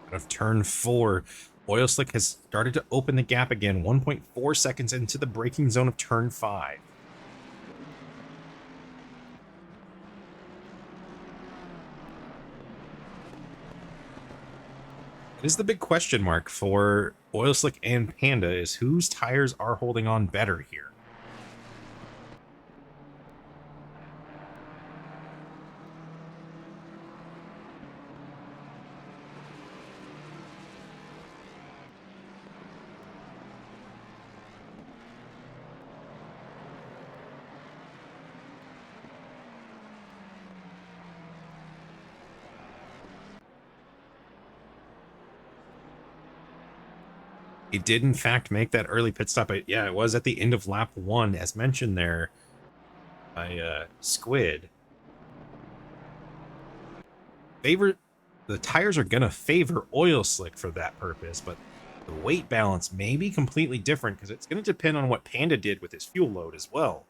Out of turn 4, Oil Slick has started to open the gap again, 1.4 seconds into the braking zone of turn 5. It is the big question mark for Oil Slick and Panda is whose tires are holding on better here. It did, in fact, make that early pit stop. Yeah, it was at the end of lap 1, as mentioned there by Squid. The tires are going to favor Oil Slick for that purpose, but the weight balance may be completely different because it's going to depend on what Panda did with his fuel load as well.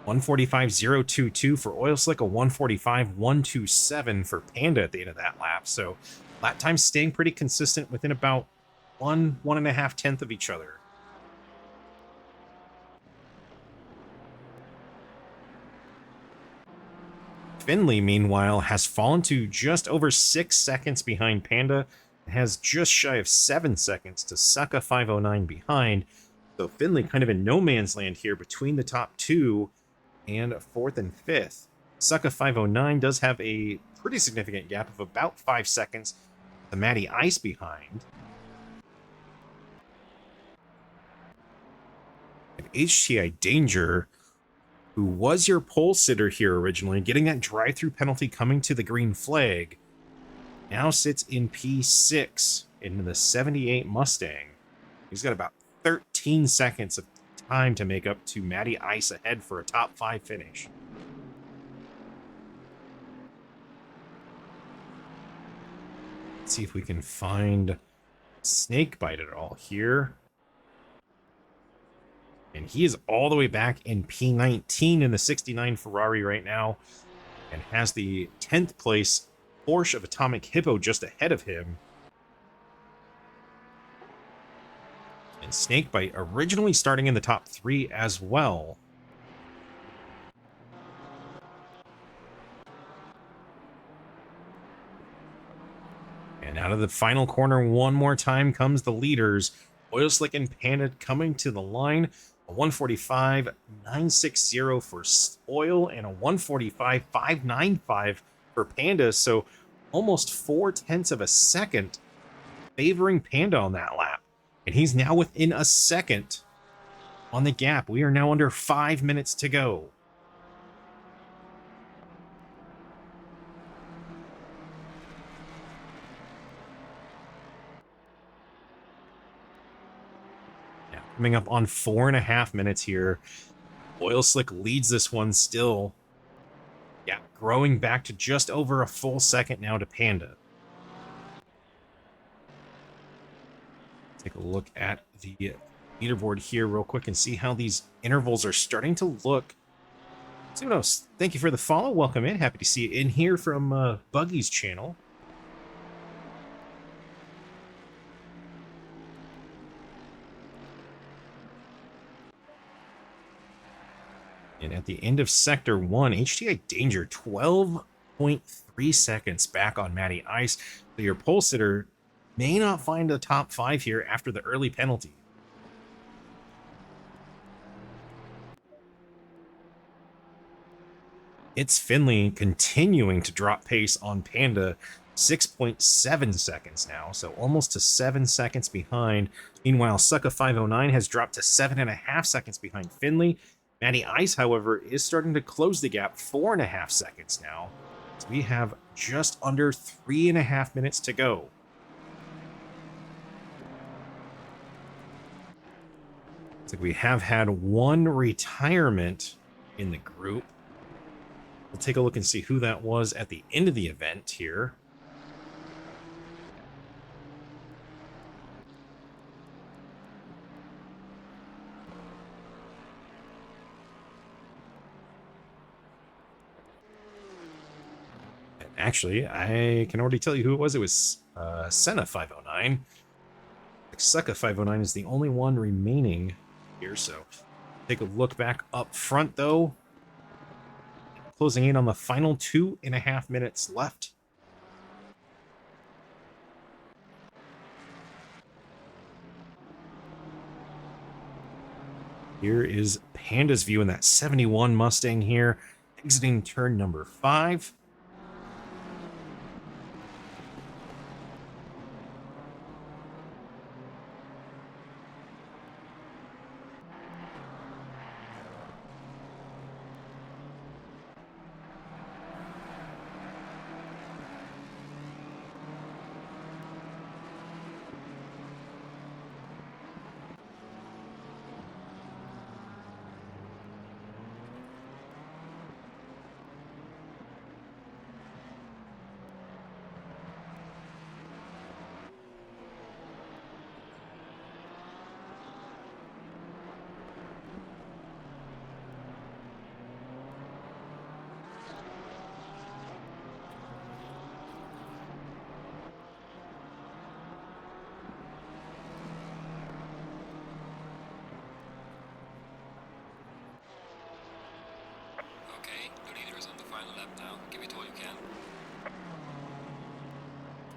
145.022 for Oil Slick, a 145.127 for Panda at the end of that lap. So lap times staying pretty consistent within about 1.5 tenth of each other. Finley, meanwhile, has fallen to just over 6 seconds behind Panda, and has just shy of 7 seconds to Sucka 509 behind. So Finley kind of in no man's land here between the top two and 4th and 5th. Sucka 509 does have a pretty significant gap of about 5 seconds. The Matty Ice behind. And HTI Danger, who was your pole sitter here originally, getting that drive-through penalty coming to the green flag, now sits in P6 in the 78 Mustang. He's got about 13 seconds of time to make up to Matty Ice ahead for a top 5 finish. Let's see if we can find Snakebite at all here. And he is all the way back in P19 in the 69 Ferrari right now, and has the 10th place Porsche of Atomic Hippo just ahead of him. And Snakebite originally starting in the top 3 as well. And out of the final corner one more time comes the leaders. Oil Slick and Panda coming to the line. A 145.960 for Oil and a 145.595 for Panda, so almost 4/10 of a second favoring Panda on that lap. And he's now within a second on the gap. We are now under 5 minutes to go. Yeah, coming up on 4.5 minutes here. Oil Slick leads this one still. Yeah, growing back to just over a full second now to Panda. Take a look at the leaderboard here real quick and see how these intervals are starting to look. Sunos, thank you for the follow. Welcome in. Happy to see you in here from Buggy's channel. And at the end of Sector 1, HTI Danger, 12.3 seconds back on Matty Ice. So your pole sitter may not find the top 5 here after the early penalty. It's Finley continuing to drop pace on Panda, 6.7 seconds now, so almost to 7 seconds behind. Meanwhile, Sucka 509 has dropped to 7.5 seconds behind Finley. Matty Ice, however, is starting to close the gap, 4.5 seconds now. So we have just under 3.5 minutes to go. Looks like we have had one retirement in the group. We'll take a look and see who that was at the end of the event here. And actually, I can already tell you who it was. It was Senna 509. Sucka 509 is the only one remaining here, so take a look back up front, though. Closing in on the final 2.5 minutes left. Here is Panda's view in that 71 Mustang here, exiting turn number 5.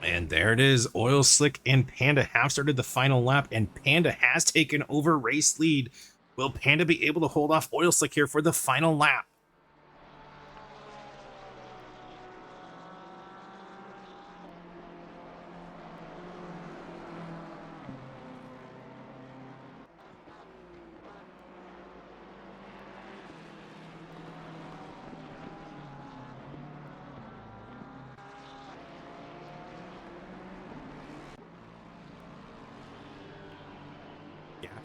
And there it is. Oil Slick and Panda have started the final lap, and Panda has taken over race lead. Will Panda be able to hold off Oil Slick here for the final lap?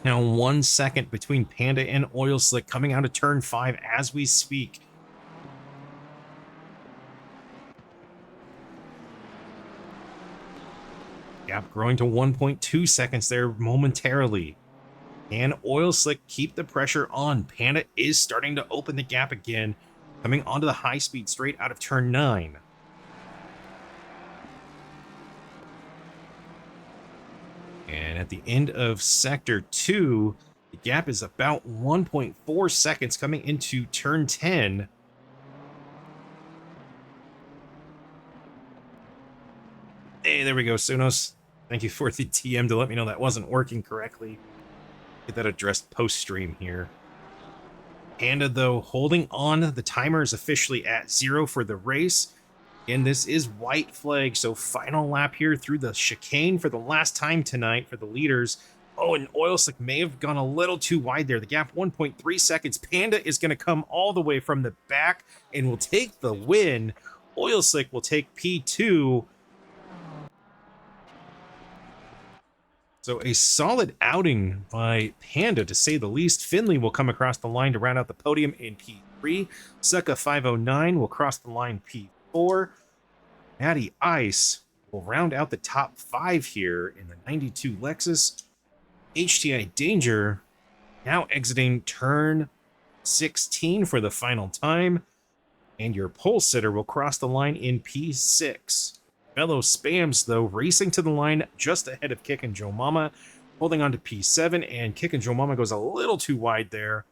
Now 1 second between Panda and Oil Slick coming out of turn 5 as we speak. Gap growing to 1.2 seconds there momentarily. Can Oil Slick keep the pressure on? Panda is starting to open the gap again, coming onto the high speed straight out of turn 9. And at the end of Sector 2, the gap is about 1.4 seconds coming into turn 10. Hey, there we go, Sunos. Thank you for the TM to let me know that wasn't working correctly. Get that addressed post-stream here. Panda, though, holding on. The timer is officially at 0 for the race. And this is white flag, so final lap here through the chicane for the last time tonight for the leaders. Oh, and Oil Slick may have gone a little too wide there. The gap 1.3 seconds. Panda is going to come all the way from the back and will take the win. Oil Slick will take P2. So a solid outing by Panda, to say the least. Finley will come across the line to round out the podium in P3. Succa 509 will cross the line P4. Matty Ice will round out the top 5 here in the 92 Lexus. HTI Danger now exiting turn 16 for the final time. And your pole sitter will cross the line in P6. Mellow Spams, though, racing to the line just ahead of Kick and Joe Mama, holding on to P7, and Kick and Joe Mama goes a little too wide there.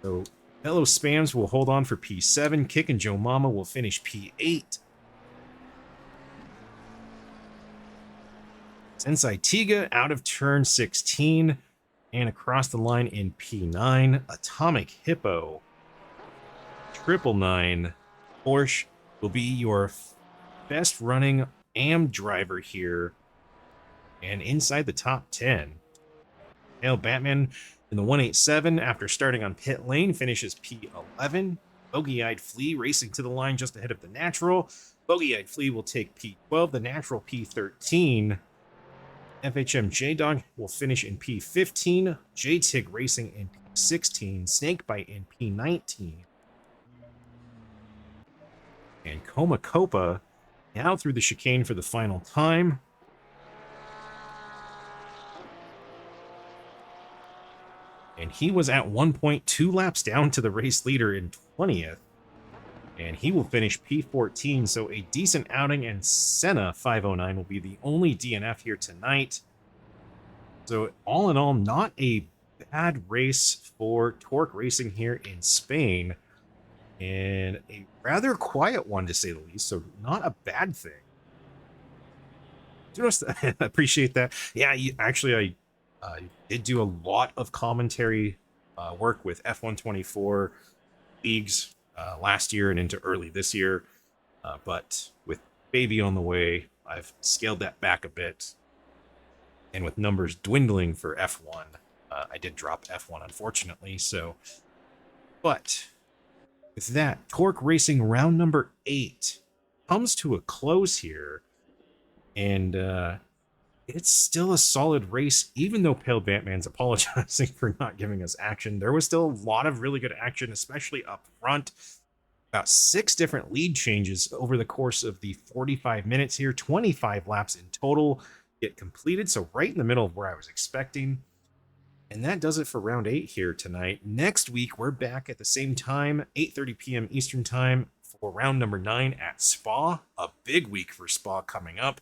So Mellow Spams will hold on for P7. Kick and Joe Mama will finish P8. Sensei Tiga out of turn 16 and across the line in P9. Atomic Hippo 999 Porsche will be your best running AM driver here and inside the top 10. Hail Batman in the 187 after starting on pit lane finishes P11. Bogey-Eyed Flea racing to the line just ahead of the Natural. Bogey-Eyed Flea will take P12, the Natural P13. FHM J-Dog will finish in P15. J-Tig racing in P16. Snakebite in P19. And Coma Copa now through the chicane for the final time. And he was at 1.2 laps down to the race leader in 20th. And he will finish P14, so a decent outing, and Senna 509 will be the only DNF here tonight. So all in all, not a bad race for Torque Racing here in Spain. And a rather quiet one, to say the least, so not a bad thing. Just appreciate that. Yeah, actually, I did do a lot of commentary work with F124 leagues last year and into early this year. But with baby on the way, I've scaled that back a bit. And with numbers dwindling for F1, I did drop F1, unfortunately. So, but with that, Torque Racing round number 8 comes to a close here. And it's still a solid race, even though Pale Batman's apologizing for not giving us action. There was still a lot of really good action, especially up front. About 6 different lead changes over the course of the 45 minutes here. 25 laps in total get completed, so right in the middle of where I was expecting. And that does it for round 8 here tonight. Next week, we're back at the same time, 8:30 p.m. Eastern Time, for round number 9 at Spa. A big week for Spa coming up.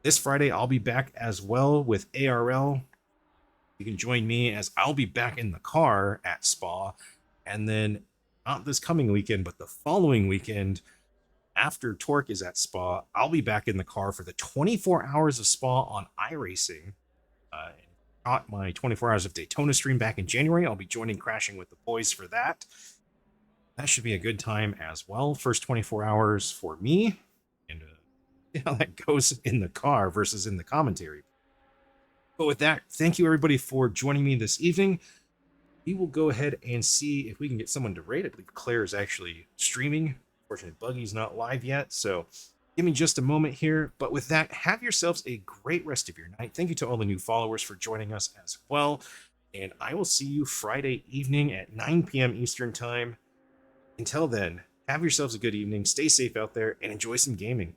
This Friday, I'll be back as well with ARL. You can join me as I'll be back in the car at Spa. And then, not this coming weekend, but the following weekend, after Torque is at Spa, I'll be back in the car for the 24 hours of Spa on iRacing. Caught my 24 hours of Daytona stream back in January. I'll be joining Crashing with the Boys for that. That should be a good time as well. First 24 hours for me. And see how that goes in the car versus in the commentary. But with that, thank you everybody for joining me this evening. We will go ahead and see if we can get someone to rate. I believe Claire is actually streaming. Unfortunately, Buggy's not live yet, so give me just a moment here. But with that, have yourselves a great rest of your night. Thank you to all the new followers for joining us as well. And I will see you Friday evening at 9 p.m. Eastern Time. Until then, have yourselves a good evening, stay safe out there, and enjoy some gaming.